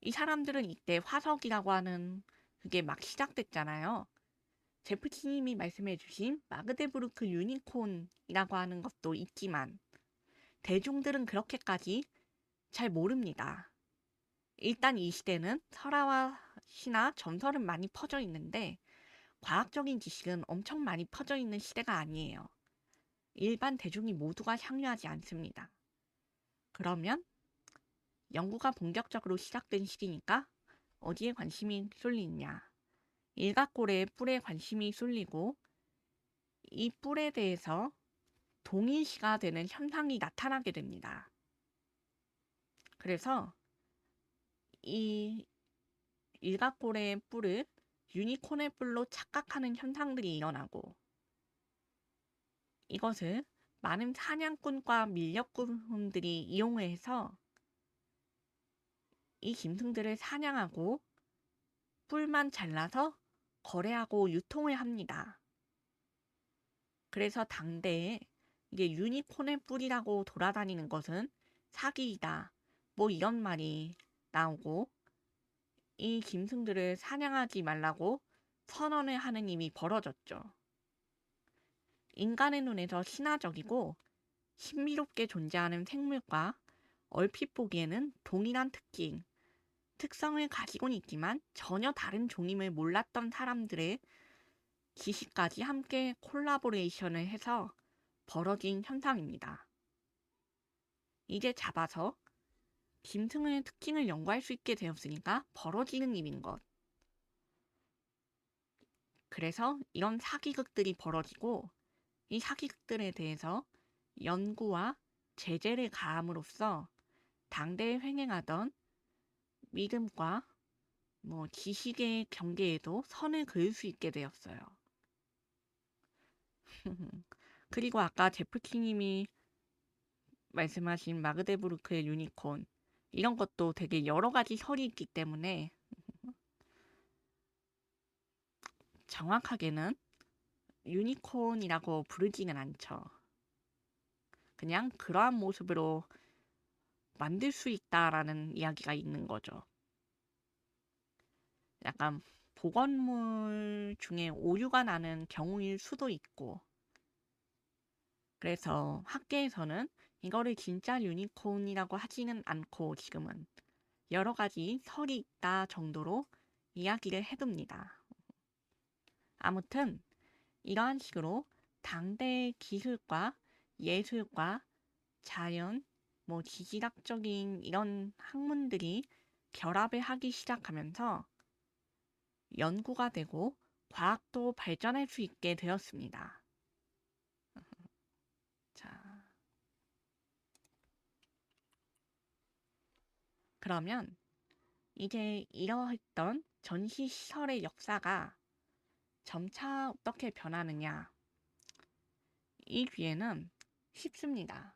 이 사람들은 이때 화석이라고 하는 그게 막 시작됐잖아요. 제프치님이 말씀해주신 마그데부르크 유니콘이라고 하는 것도 있지만 대중들은 그렇게까지 잘 모릅니다. 일단 이 시대는 설화와 신화, 점설은 많이 퍼져 있는데 과학적인 지식은 엄청 많이 퍼져 있는 시대가 아니에요. 일반 대중이 모두가 향유하지 않습니다. 그러면 연구가 본격적으로 시작된 시기니까 어디에 관심이 쏠리느냐? 일각고래의 뿔에 관심이 쏠리고 이 뿔에 대해서 동일시가 되는 현상이 나타나게 됩니다. 그래서 이 일각고래의 뿔을 유니콘의 뿔로 착각하는 현상들이 일어나고 이것을 많은 사냥꾼과 밀렵꾼들이 이용해서 이 짐승들을 사냥하고 뿔만 잘라서 거래하고 유통을 합니다. 그래서 당대에 이게 유니콘의 뿔이라고 돌아다니는 것은 사기이다. 이런 말이 나오고 이 짐승들을 사냥하지 말라고 선언을 하는 일이 벌어졌죠. 인간의 눈에서 신화적이고 신비롭게 존재하는 생물과 얼핏 보기에는 동일한 특성을 가지고는 있지만 전혀 다른 종임을 몰랐던 사람들의 지식까지 함께 콜라보레이션을 해서 벌어진 현상입니다. 이제 잡아서 짐승의 특징을 연구할 수 있게 되었으니까 벌어지는 일인 것. 그래서 이런 사기극들이 벌어지고 이 사기극들에 대해서 연구와 제재를 가함으로써 당대에 횡행하던 믿음과 지식의 경계에도 선을 그을 수 있게 되었어요. 그리고 아까 제프키님이 말씀하신 마그데부르크의 유니콘 이런 것도 되게 여러 가지 설이 있기 때문에 정확하게는 유니콘이라고 부르지는 않죠. 그냥 그러한 모습으로 만들 수 있다라는 이야기가 있는 거죠. 약간 복원물 중에 오류가 나는 경우일 수도 있고, 그래서 학계에서는 이거를 진짜 유니콘이라고 하지는 않고 지금은 여러 가지 설이 있다 정도로 이야기를 해둡니다. 아무튼 이러한 식으로 당대의 기술과 예술과 자연, 지질학적인 이런 학문들이 결합을 하기 시작하면서 연구가 되고 과학도 발전할 수 있게 되었습니다. 자, 그러면 이제 이러했던 전시시설의 역사가 점차 어떻게 변하느냐? 이 뒤에는 쉽습니다.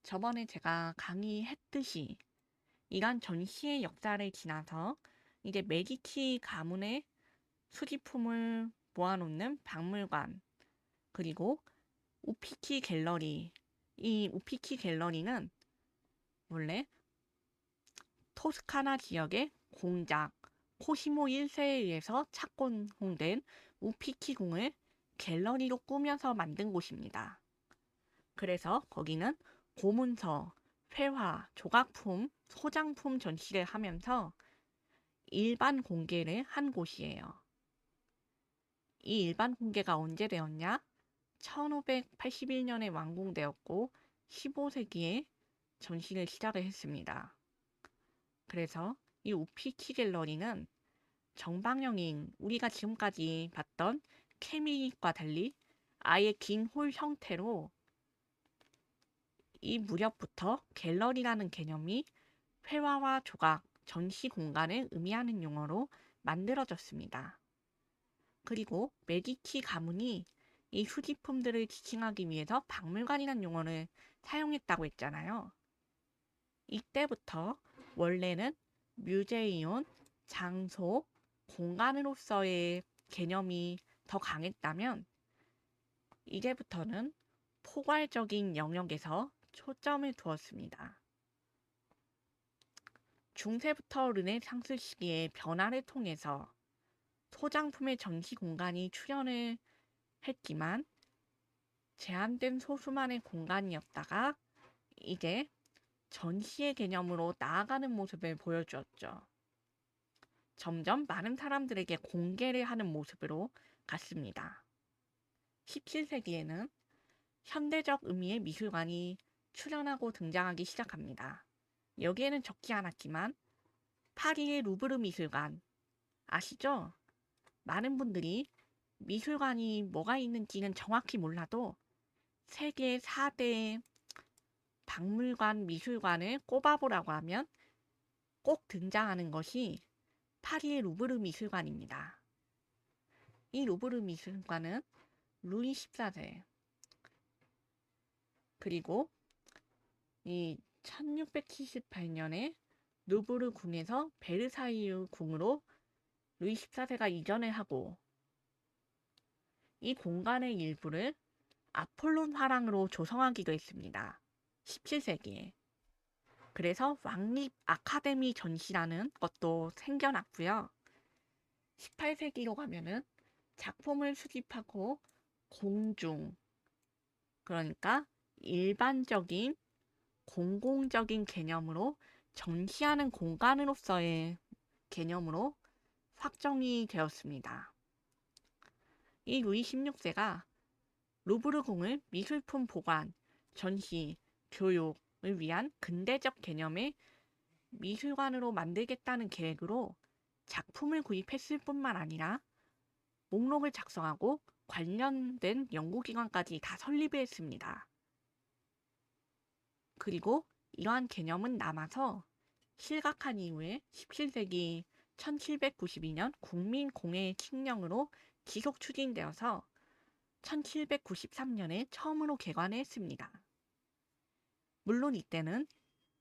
저번에 제가 강의했듯이 이러한 전시의 역사를 지나서 이제 메디치 가문의 수집품을 모아놓는 박물관, 그리고 우피키 갤러리. 이 우피키 갤러리는 원래 토스카나 지역의 공작 코시모 1세에 의해서 착공된 우피키 궁을 갤러리로 꾸며서 만든 곳입니다. 그래서 거기는 고문서, 회화, 조각품, 소장품 전시를 하면서 일반 공개를 한 곳이에요. 이 일반 공개가 언제 되었냐? 1581년에 완공되었고 15세기에 전시를 시작을 했습니다. 그래서 이 우피키 갤러리는 정방형인 우리가 지금까지 봤던 케미과 달리 아예 긴 홀 형태로 이 무렵부터 갤러리라는 개념이 회화와 조각, 전시 공간을 의미하는 용어로 만들어졌습니다. 그리고 메디치 가문이 이 수집품들을 지칭하기 위해서 박물관이라는 용어를 사용했다고 했잖아요. 이때부터 원래는 뮤제이온, 장소, 공간으로서의 개념이 더 강했다면 이제부터는 포괄적인 영역에서 초점을 두었습니다. 중세부터 르네상스 시기의 변화를 통해서 소장품의 전시 공간이 출현을 했지만 제한된 소수만의 공간이었다가 이제 전시의 개념으로 나아가는 모습을 보여주었죠. 점점 많은 사람들에게 공개를 하는 모습으로 갔습니다. 17세기에는 현대적 의미의 미술관이 출현하고 등장하기 시작합니다. 여기에는 적지 않았지만 파리의 루브르 미술관 아시죠? 많은 분들이 미술관이 뭐가 있는지는 정확히 몰라도 세계 4대 박물관 미술관을 꼽아보라고 하면 꼭 등장하는 것이 파리의 루브르 미술관입니다. 이 루브르 미술관은 루이 14세 그리고 이 1678년에 루브르 궁에서 베르사유 궁으로 루이 14세가 이전을 하고 이 공간의 일부를 아폴론 화랑으로 조성하기도 했습니다. 17세기에. 그래서 왕립 아카데미 전시라는 것도 생겨났고요. 18세기로 가면은 작품을 수집하고 공중, 그러니까 일반적인 공공적인 개념으로 전시하는 공간으로서의 개념으로 확정이 되었습니다. 이 루이 16세가 루브르 궁을 미술품 보관, 전시, 교육을 위한 근대적 개념의 미술관으로 만들겠다는 계획으로 작품을 구입했을 뿐만 아니라 목록을 작성하고 관련된 연구기관까지 다 설립했습니다. 그리고 이러한 개념은 남아서 실각한 이후에 17세기 1792년 국민공회 칙령으로 지속 추진되어서 1793년에 처음으로 개관했습니다. 물론 이때는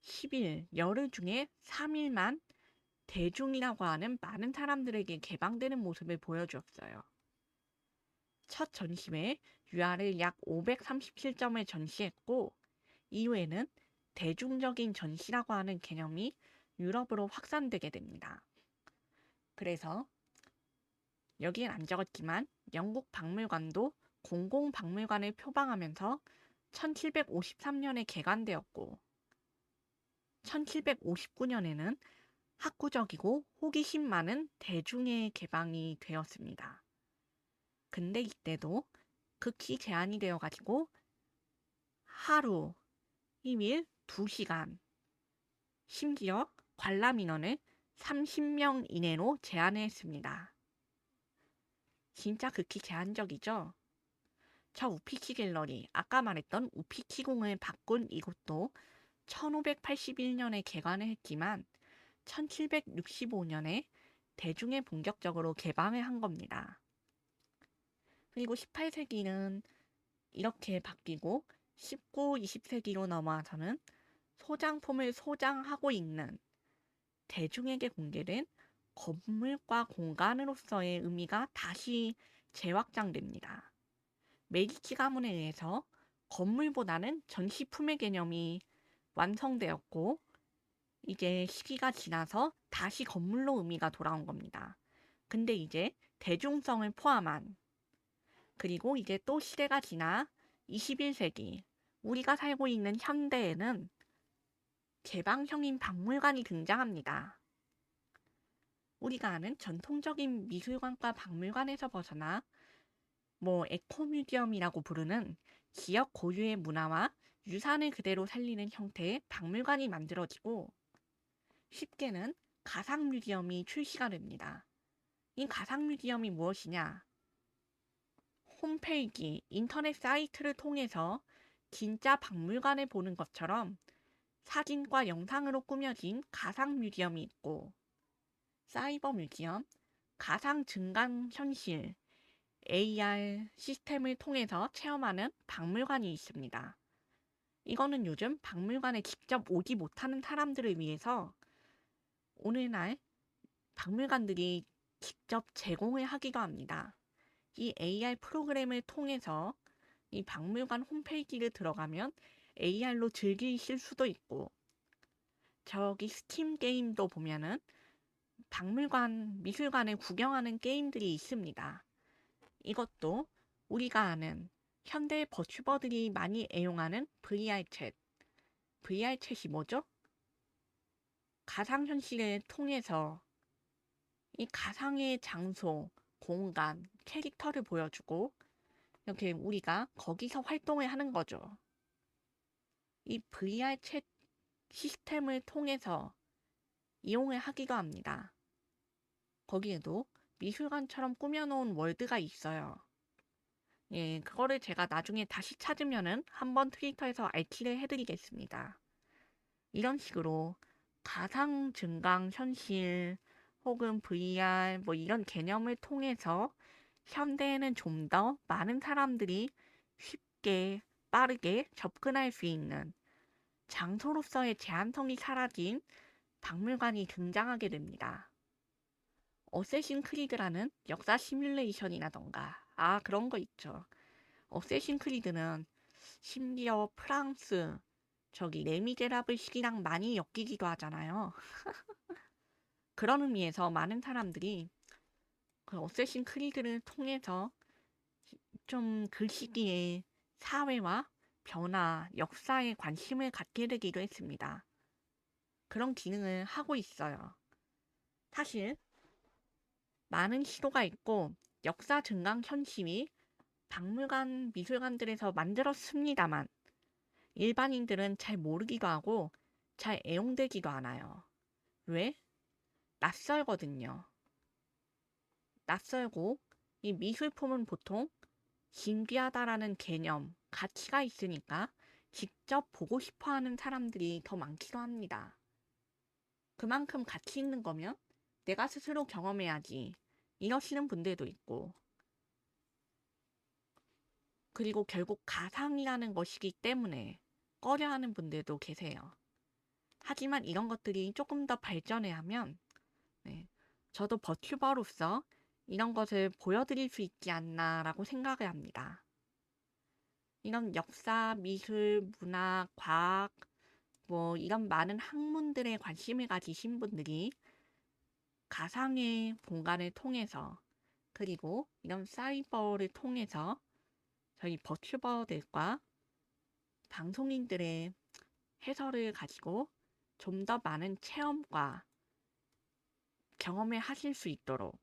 10일, 열흘 중에 3일만 대중이라고 하는 많은 사람들에게 개방되는 모습을 보여주었어요. 첫 전시회에 유아를 약 537점을 전시했고 이후에는 대중적인 전시라고 하는 개념이 유럽으로 확산되게 됩니다. 그래서 여기엔 안 적었지만 영국 박물관도 공공박물관을 표방하면서 1753년에 개관되었고 1759년에는 학구적이고 호기심 많은 대중의 개방이 되었습니다. 근데 이때도 극히 제한이 되어가지고 하루, 1일 2시간, 심지어 관람 인원을 30명 이내로 제한했습니다. 진짜 극히 제한적이죠? 저 우피키 갤러리, 아까 말했던 우피키궁을 바꾼 이곳도 1581년에 개관을 했지만 1765년에 대중에 본격적으로 개방을 한 겁니다. 그리고 18세기는 이렇게 바뀌고 19, 20세기로 넘어와서는 소장품을 소장하고 있는 대중에게 공개된 건물과 공간으로서의 의미가 다시 재확장됩니다. 메디치 가문에 의해서 건물보다는 전시품의 개념이 완성되었고 이제 시기가 지나서 다시 건물로 의미가 돌아온 겁니다. 근데 이제 대중성을 포함한 그리고 이제 또 시대가 지나 21세기 우리가 살고 있는 현대에는 개방형인 박물관이 등장합니다. 우리가 아는 전통적인 미술관과 박물관에서 벗어나 에코뮤지엄이라고 부르는 지역 고유의 문화와 유산을 그대로 살리는 형태의 박물관이 만들어지고 쉽게는 가상뮤지엄이 출시가 됩니다. 이 가상뮤지엄이 무엇이냐? 홈페이지, 인터넷 사이트를 통해서 진짜 박물관을 보는 것처럼 사진과 영상으로 꾸며진 가상 뮤지엄이 있고 사이버 뮤지엄, 가상 증강 현실, AR 시스템을 통해서 체험하는 박물관이 있습니다. 이거는 요즘 박물관에 직접 오지 못하는 사람들을 위해서 오늘날 박물관들이 직접 제공을 하기도 합니다. 이 AR 프로그램을 통해서 이 박물관 홈페이지를 들어가면 AR로 즐기실 수도 있고 저기 스팀 게임도 보면은 박물관, 미술관을 구경하는 게임들이 있습니다. 이것도 우리가 아는 현대 버튜버들이 많이 애용하는 VR 챗. VR 챗이 뭐죠? 가상현실을 통해서 이 가상의 장소, 공간, 캐릭터를 보여주고 이렇게 우리가 거기서 활동을 하는 거죠. 이 VR 챗 시스템을 통해서 이용을 하기도 합니다. 거기에도 미술관처럼 꾸며놓은 월드가 있어요. 예, 그거를 제가 나중에 다시 찾으면은 한번 트위터에서 알키를 해드리겠습니다. 이런 식으로 가상 증강 현실 혹은 VR 이런 개념을 통해서 현대에는 좀 더 많은 사람들이 쉽게 빠르게 접근할 수 있는 장소로서의 제한성이 사라진 박물관이 등장하게 됩니다. 어쌔신 크리드라는 역사 시뮬레이션이라던가 그런 거 있죠. 어쌔신 크리드는 심지어 프랑스 레미제라블 시기랑 많이 엮이기도 하잖아요. 그런 의미에서 많은 사람들이 그 어쌔신 크리드를 통해서 좀 그 시기에 사회와 변화, 역사에 관심을 갖게 되기도 했습니다. 그런 기능을 하고 있어요. 사실 많은 시도가 있고 역사 증강 현실이 박물관, 미술관들에서 만들었습니다만 일반인들은 잘 모르기도 하고 잘 애용되기도 않아요. 왜? 낯설거든요. 낯설고 이 미술품은 보통 신기하다라는 개념, 가치가 있으니까 직접 보고 싶어 하는 사람들이 더 많기도 합니다. 그만큼 가치 있는 거면 내가 스스로 경험해야지 이러시는 분들도 있고, 그리고 결국 가상이라는 것이기 때문에 꺼려하는 분들도 계세요. 하지만 이런 것들이 조금 더 발전해야 하면, 네, 저도 버튜버로서 이런 것을 보여드릴 수 있지 않나라고 생각을 합니다. 이런 역사, 미술, 문학, 과학, 뭐 이런 많은 학문들에 관심을 가지신 분들이 가상의 공간을 통해서, 그리고 이런 사이버를 통해서 저희 버튜버들과 방송인들의 해설을 가지고 좀 더 많은 체험과 경험을 하실 수 있도록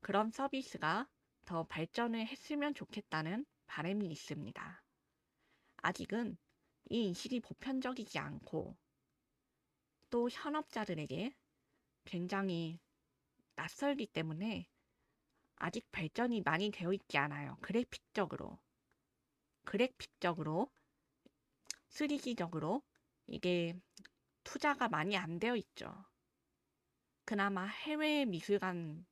그런 서비스가 더 발전을 했으면 좋겠다는 바람이 있습니다. 아직은 이 인식이 보편적이지 않고 또 현업자들에게 굉장히 낯설기 때문에 아직 발전이 많이 되어 있지 않아요. 그래픽적으로, 3D적으로 이게 투자가 많이 안 되어 있죠. 그나마 해외 미술관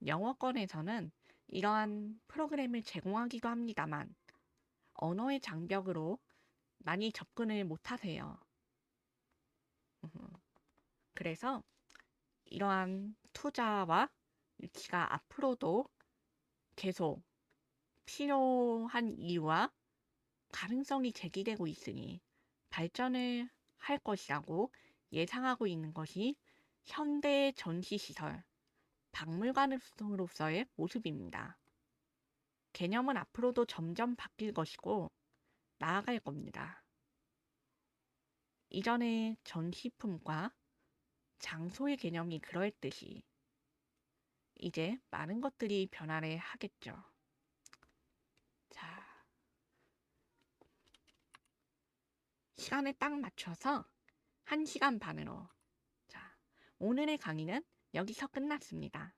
영어권에서는 이러한 프로그램을 제공하기도 합니다만 언어의 장벽으로 많이 접근을 못 하세요. 그래서 이러한 투자와 유치가 앞으로도 계속 필요한 이유와 가능성이 제기되고 있으니 발전을 할 것이라고 예상하고 있는 것이 현대 전시시설, 박물관으로서의 모습입니다. 개념은 앞으로도 점점 바뀔 것이고 나아갈 겁니다. 이전의 전시품과 장소의 개념이 그러했듯이 이제 많은 것들이 변화를 하겠죠. 자, 시간에 딱 맞춰서 1시간 반으로. 자, 오늘의 강의는 여기서 끝났습니다.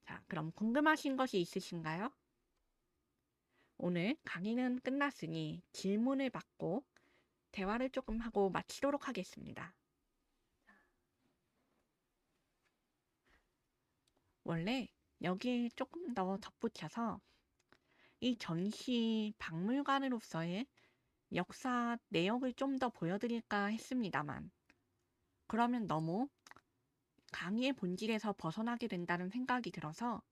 자, 그럼 궁금하신 것이 있으신가요? 오늘 강의는 끝났으니 질문을 받고 대화를 조금 하고 마치도록 하겠습니다. 원래 여기에 조금 더 덧붙여서 이 전시 박물관으로서의 역사 내역을 좀 더 보여드릴까 했습니다만 그러면 너무 강의의 본질에서 벗어나게 된다는 생각이 들어서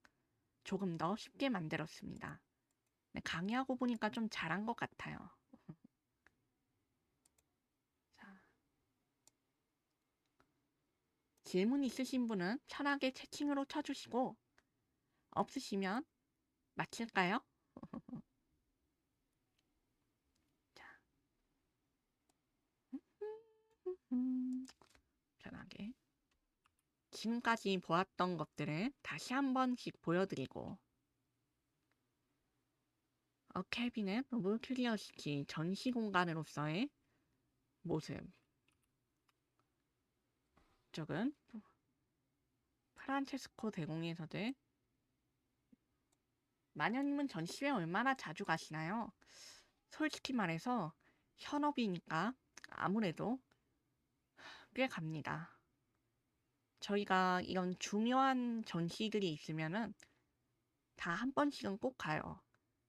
조금 더 쉽게 만들었습니다. 강의하고 보니까 좀 잘한 것 같아요. 자, 질문 있으신 분은 편하게 채팅으로 쳐주시고 없으시면 마칠까요? 자, 편하게. 지금까지 보았던 것들을 다시 한 번씩 보여드리고 캐비넷 오브 큐리어시티 전시 공간으로서의 모습. 이쪽은 프란체스코 대공에서들. 마녀님은 전시회 얼마나 자주 가시나요? 솔직히 말해서 현업이니까 아무래도 꽤 갑니다. 저희가 이런 중요한 전시들이 있으면은 다 한 번씩은 꼭 가요.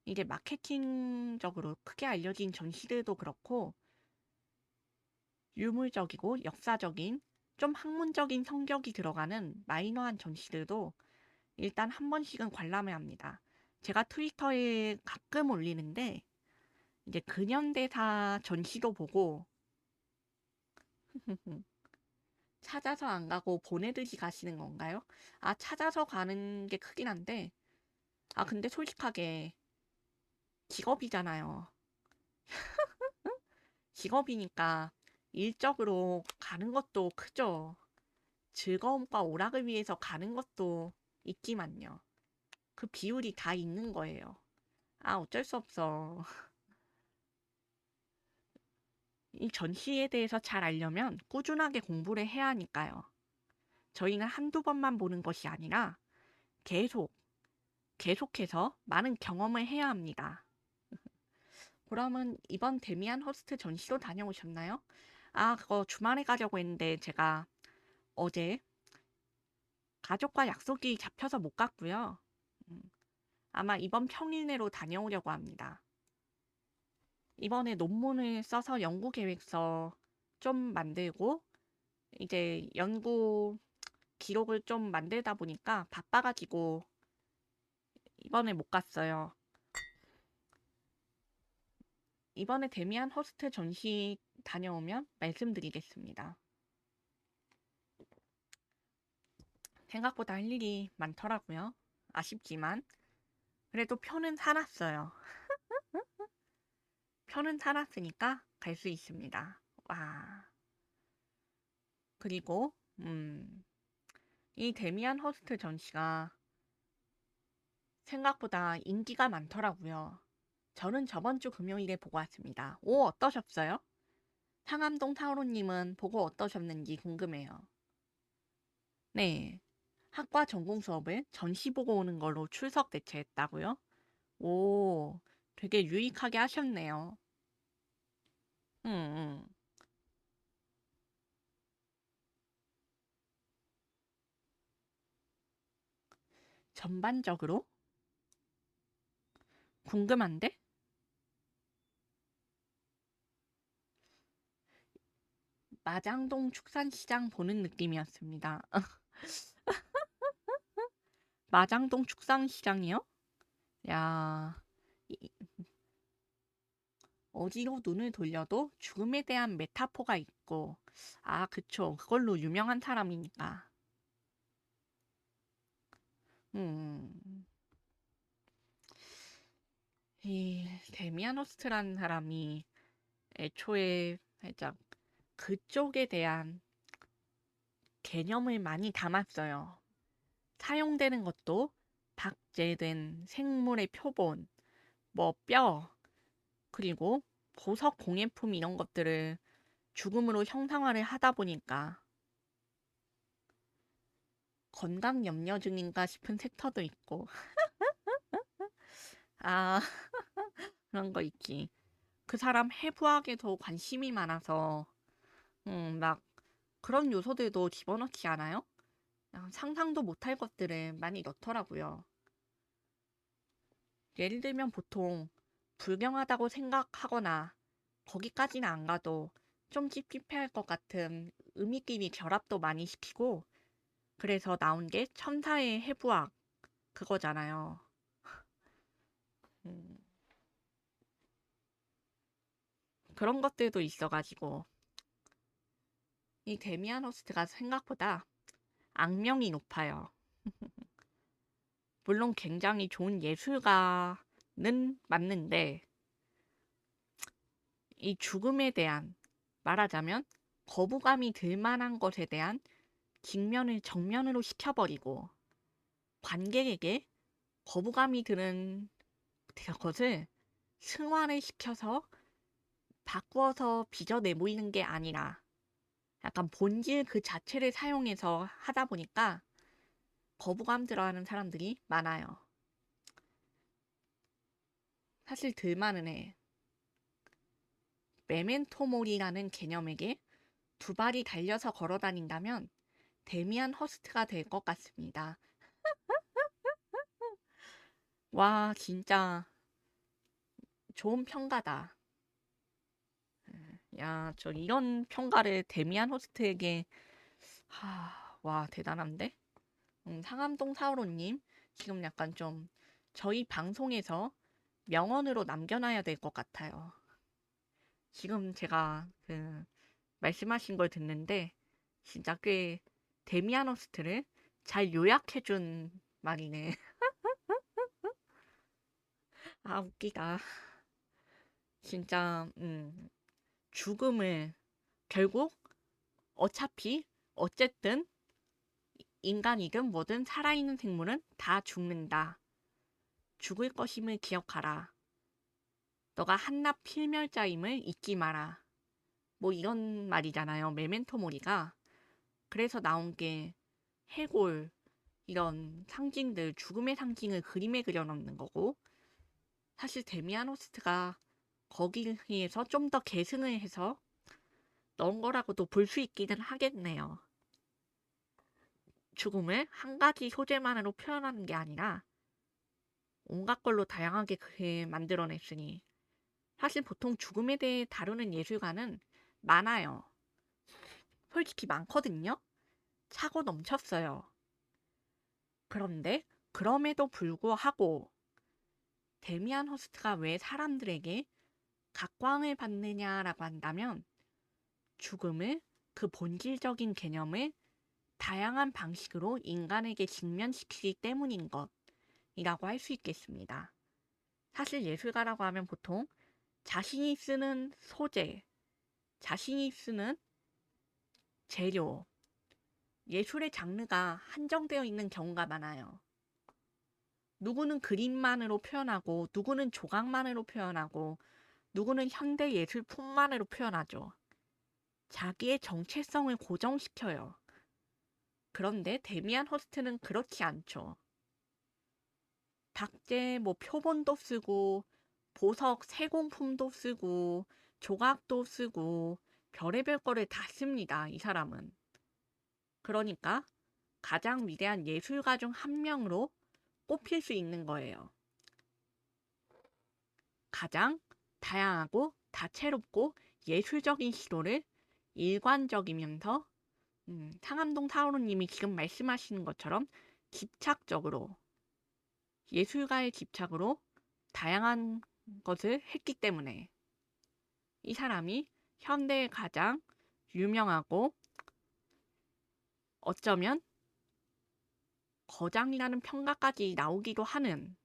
이게 마케팅적으로 크게 알려진 전시들도 그렇고 유물적이고 역사적인 좀 학문적인 성격이 들어가는 마이너한 전시들도 일단 한 번씩은 관람해야 합니다. 제가 트위터에 가끔 올리는데 이제 근현대사 전시도 보고 찾아서 안 가고 보내듯이 가시는 건가요? 찾아서 가는 게 크긴 한데 근데 솔직하게 직업이잖아요. 직업이니까 일적으로 가는 것도 크죠. 즐거움과 오락을 위해서 가는 것도 있지만요. 그 비율이 다 있는 거예요. 어쩔 수 없어. 이 전시에 대해서 잘 알려면 꾸준하게 공부를 해야 하니까요. 저희는 한두 번만 보는 것이 아니라 계속 계속해서 많은 경험을 해야 합니다. 그러면 이번 데미안 허스트 전시도 다녀오셨나요? 아, 그거 주말에 가려고 했는데 제가 어제 가족과 약속이 잡혀서 못 갔고요. 음, 아마 이번 평일 내로 다녀오려고 합니다. 이번에 논문을 써서 연구 계획서 좀 만들고 이제 연구 기록을 좀 만들다 보니까 바빠가지고 이번에 못 갔어요. 이번에 데미안 허스트 전시 다녀오면 말씀드리겠습니다. 생각보다 할 일이 많더라고요. 아쉽지만 그래도 표는 사놨어요. 표는 사놨으니까 갈 수 있습니다. 와. 그리고 이 데미안 허스트 전시가 생각보다 인기가 많더라고요. 저는 저번 주 금요일에 보고 왔습니다. 오, 어떠셨어요? 상암동 타오로님은 보고 어떠셨는지 궁금해요. 네. 학과 전공 수업을 전시 보고 오는 걸로 출석 대체했다고요? 오, 되게 유익하게 하셨네요. 응, 응. 전반적으로? 궁금한데? 마장동 축산시장 보는 느낌이었습니다. 마장동 축산시장이요? 야, 이- 어디로 눈을 돌려도 죽음에 대한 메타포가 있고, 아, 그쵸. 그걸로 유명한 사람이니까. 음, 이 데미안 호스트라는 사람이 애초에 살짝 그쪽에 대한 개념을 많이 담았어요. 사용되는 것도 박제된 생물의 표본, 뭐 뼈, 그리고 보석 공예품 이런 것들을 죽음으로 형상화를 하다 보니까 건강 염려증인가 싶은 섹터도 있고, 아, 그런 거 있지. 그 사람 해부학에도 관심이 많아서, 막 그런 요소들도 집어넣지 않아요? 상상도 못할 것들을 많이 넣더라고요. 예를 들면 보통 불경하다고 생각하거나 거기까지는 안 가도 좀 찝찝해할 것 같은 의미끼리 결합도 많이 시키고 그래서 나온 게 천사의 해부학 그거잖아요. 음, 그런 것들도 있어가지고 이 데미안 호스트가 생각보다 악명이 높아요. 물론 굉장히 좋은 예술가는 맞는데 이 죽음에 대한 말하자면 거부감이 들 만한 것에 대한 직면을 정면으로 시켜버리고 관객에게 거부감이 드는 것을 승화를 시켜서 바꾸어서 빚어내 보이는 게 아니라 약간 본질 그 자체를 사용해서 하다 보니까 거부감 들어하는 사람들이 많아요. 사실 들만은 해. 메멘토몰이라는 개념에게 두 발이 달려서 걸어 다닌다면 데미안 허스트가 될 것 같습니다. 와, 진짜 좋은 평가다. 야, 저 이런 평가를 데미안 호스트에게 와, 대단한데? 상암동 사오로님, 지금 약간 좀 저희 방송에서 명언으로 남겨놔야 될 것 같아요. 지금 제가 그 말씀하신 걸 듣는데 진짜 꽤 데미안 호스트를 잘 요약해준 말이네. 아, 웃기다. 진짜, 죽음을 결국 어차피 어쨌든 인간이든 뭐든 살아있는 생물은 다 죽는다. 죽을 것임을 기억하라. 너가 한낱 필멸자임을 잊지 마라. 뭐 이런 말이잖아요. 메멘토 모리가. 그래서 나온 게 해골, 이런 상징들, 죽음의 상징을 그림에 그려놓는 거고, 사실 데미안 호스트가 거기에서 좀 더 계승을 해서 넣은 거라고도 볼 수 있기는 하겠네요. 죽음을 한 가지 소재만으로 표현하는 게 아니라 온갖 걸로 다양하게 만들어냈으니, 사실 보통 죽음에 대해 다루는 예술가는 많아요. 솔직히 많거든요. 차고 넘쳤어요. 그런데 그럼에도 불구하고 데미안 허스트가 왜 사람들에게 각광을 받느냐라고 한다면, 죽음을, 그 본질적인 개념을 다양한 방식으로 인간에게 직면시키기 때문인 것이라고 할 수 있겠습니다. 사실 예술가라고 하면 보통 자신이 쓰는 소재, 자신이 쓰는 재료, 예술의 장르가 한정되어 있는 경우가 많아요. 누구는 그림만으로 표현하고, 누구는 조각만으로 표현하고, 누구는 현대 예술품만으로 표현하죠. 자기의 정체성을 고정시켜요. 그런데 데미안 허스트는 그렇지 않죠. 박제 표본도 쓰고, 보석 세공품도 쓰고, 조각도 쓰고, 별의별 거를 다 씁니다, 이 사람은. 그러니까 가장 위대한 예술가 중 한 명으로 꼽힐 수 있는 거예요. 가장 다양하고 다채롭고 예술적인 시도를 일관적이면서 상암동 타오르님이 지금 말씀하시는 것처럼 집착적으로, 예술가의 집착으로 다양한 것을 했기 때문에 이 사람이 현대의 가장 유명하고 어쩌면 거장이라는 평가까지 나오기도 하는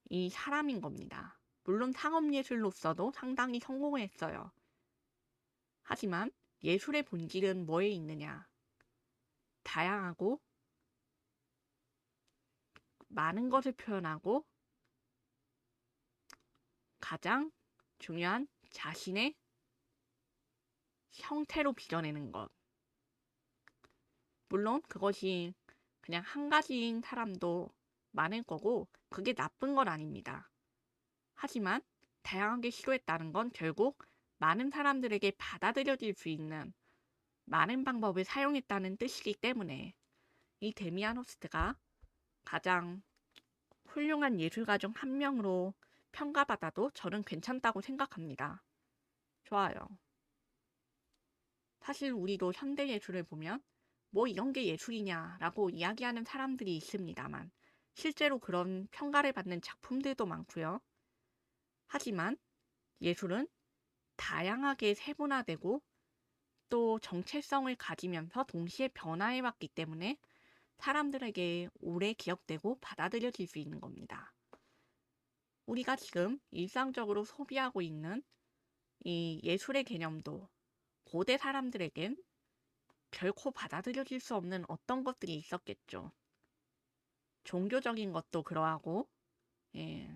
이 사람인 겁니다. 물론 상업예술로서도 상당히 성공을 했어요. 하지만 예술의 본질은 뭐에 있느냐? 다양하고 많은 것을 표현하고 가장 중요한 자신의 형태로 빚어내는 것. 물론 그것이 그냥 한 가지인 사람도 많을 거고 그게 나쁜 건 아닙니다. 하지만 다양하게 시도했다는 건 결국 많은 사람들에게 받아들여질 수 있는 많은 방법을 사용했다는 뜻이기 때문에 이 데미안 호스트가 가장 훌륭한 예술가 중 한 명으로 평가받아도 저는 괜찮다고 생각합니다. 좋아요. 사실 우리도 현대 예술을 보면 뭐 이런 게 예술이냐라고 이야기하는 사람들이 있습니다만 실제로 그런 평가를 받는 작품들도 많고요. 하지만 예술은 다양하게 세분화되고 또 정체성을 가지면서 동시에 변화해왔기 때문에 사람들에게 오래 기억되고 받아들여질 수 있는 겁니다. 우리가 지금 일상적으로 소비하고 있는 이 예술의 개념도 고대 사람들에겐 결코 받아들여질 수 없는 어떤 것들이 있었겠죠. 종교적인 것도 그러하고, 예,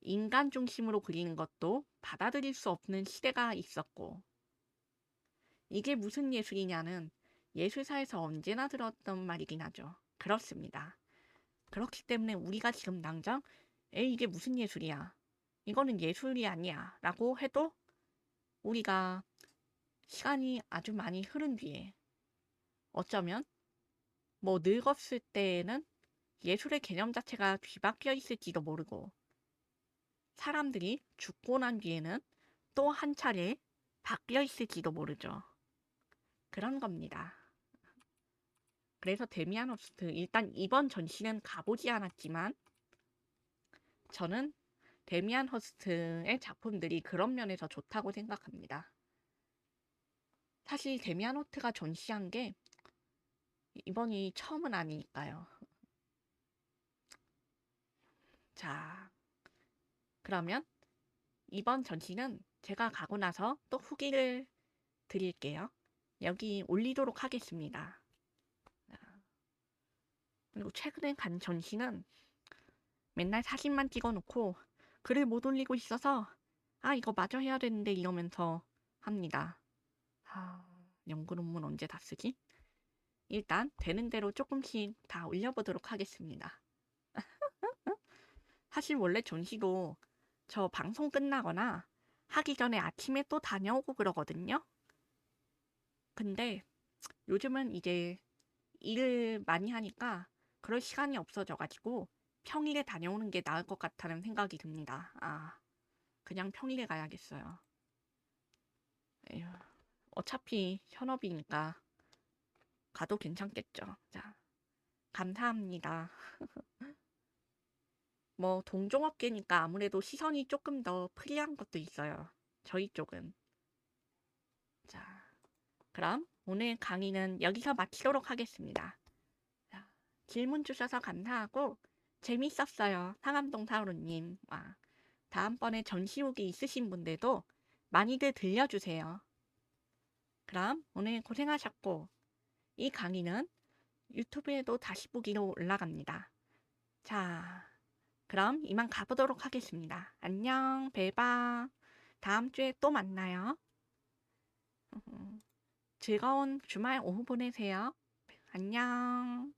인간 중심으로 그리는 것도 받아들일 수 없는 시대가 있었고, 이게 무슨 예술이냐는 예술사에서 언제나 들었던 말이긴 하죠. 그렇습니다. 그렇기 때문에 우리가 지금 당장 에이 이게 무슨 예술이야, 이거는 예술이 아니야 라고 해도 우리가 시간이 아주 많이 흐른 뒤에 어쩌면 늙었을 때에는 예술의 개념 자체가 뒤바뀌어 있을지도 모르고 사람들이 죽고 난 뒤에는 또 한 차례 바뀌어 있을지도 모르죠. 그런 겁니다. 그래서 데미안 호스트 일단 이번 전시는 가보지 않았지만 저는 데미안 허스트의 작품들이 그런 면에서 좋다고 생각합니다. 사실 데미안 호스트가 전시한 게 이번이 처음은 아니니까요. 자, 그러면 이번 전시는 제가 가고 나서 또 후기를 드릴게요. 여기 올리도록 하겠습니다. 그리고 최근에 간 전시는 맨날 사진만 찍어놓고 글을 못 올리고 있어서 이거 마저 해야 되는데 이러면서 합니다. 연구 논문 언제 다 쓰지? 일단 되는 대로 조금씩 다 올려보도록 하겠습니다. 사실 원래 전시도 저 방송 끝나거나 하기 전에 아침에 또 다녀오고 그러거든요. 근데 요즘은 이제 일을 많이 하니까 그럴 시간이 없어져가지고 평일에 다녀오는 게 나을 것 같다는 생각이 듭니다. 아, 그냥 평일에 가야겠어요. 에휴, 어차피 현업이니까 가도 괜찮겠죠. 자, 감사합니다. 뭐 동종업계니까 아무래도 시선이 조금 더 프리한 것도 있어요. 저희 쪽은. 자, 그럼 오늘 강의는 여기서 마치도록 하겠습니다. 자, 질문 주셔서 감사하고 재밌었어요. 상암동 사우루님. 와, 다음번에 전시 후기 있으신 분들도 많이들 들려주세요. 그럼 오늘 고생하셨고 이 강의는 유튜브에도 다시 보기로 올라갑니다. 자, 그럼 이만 가보도록 하겠습니다. 안녕, 벨바. 다음 주에 또 만나요. 즐거운 주말 오후 보내세요. 안녕.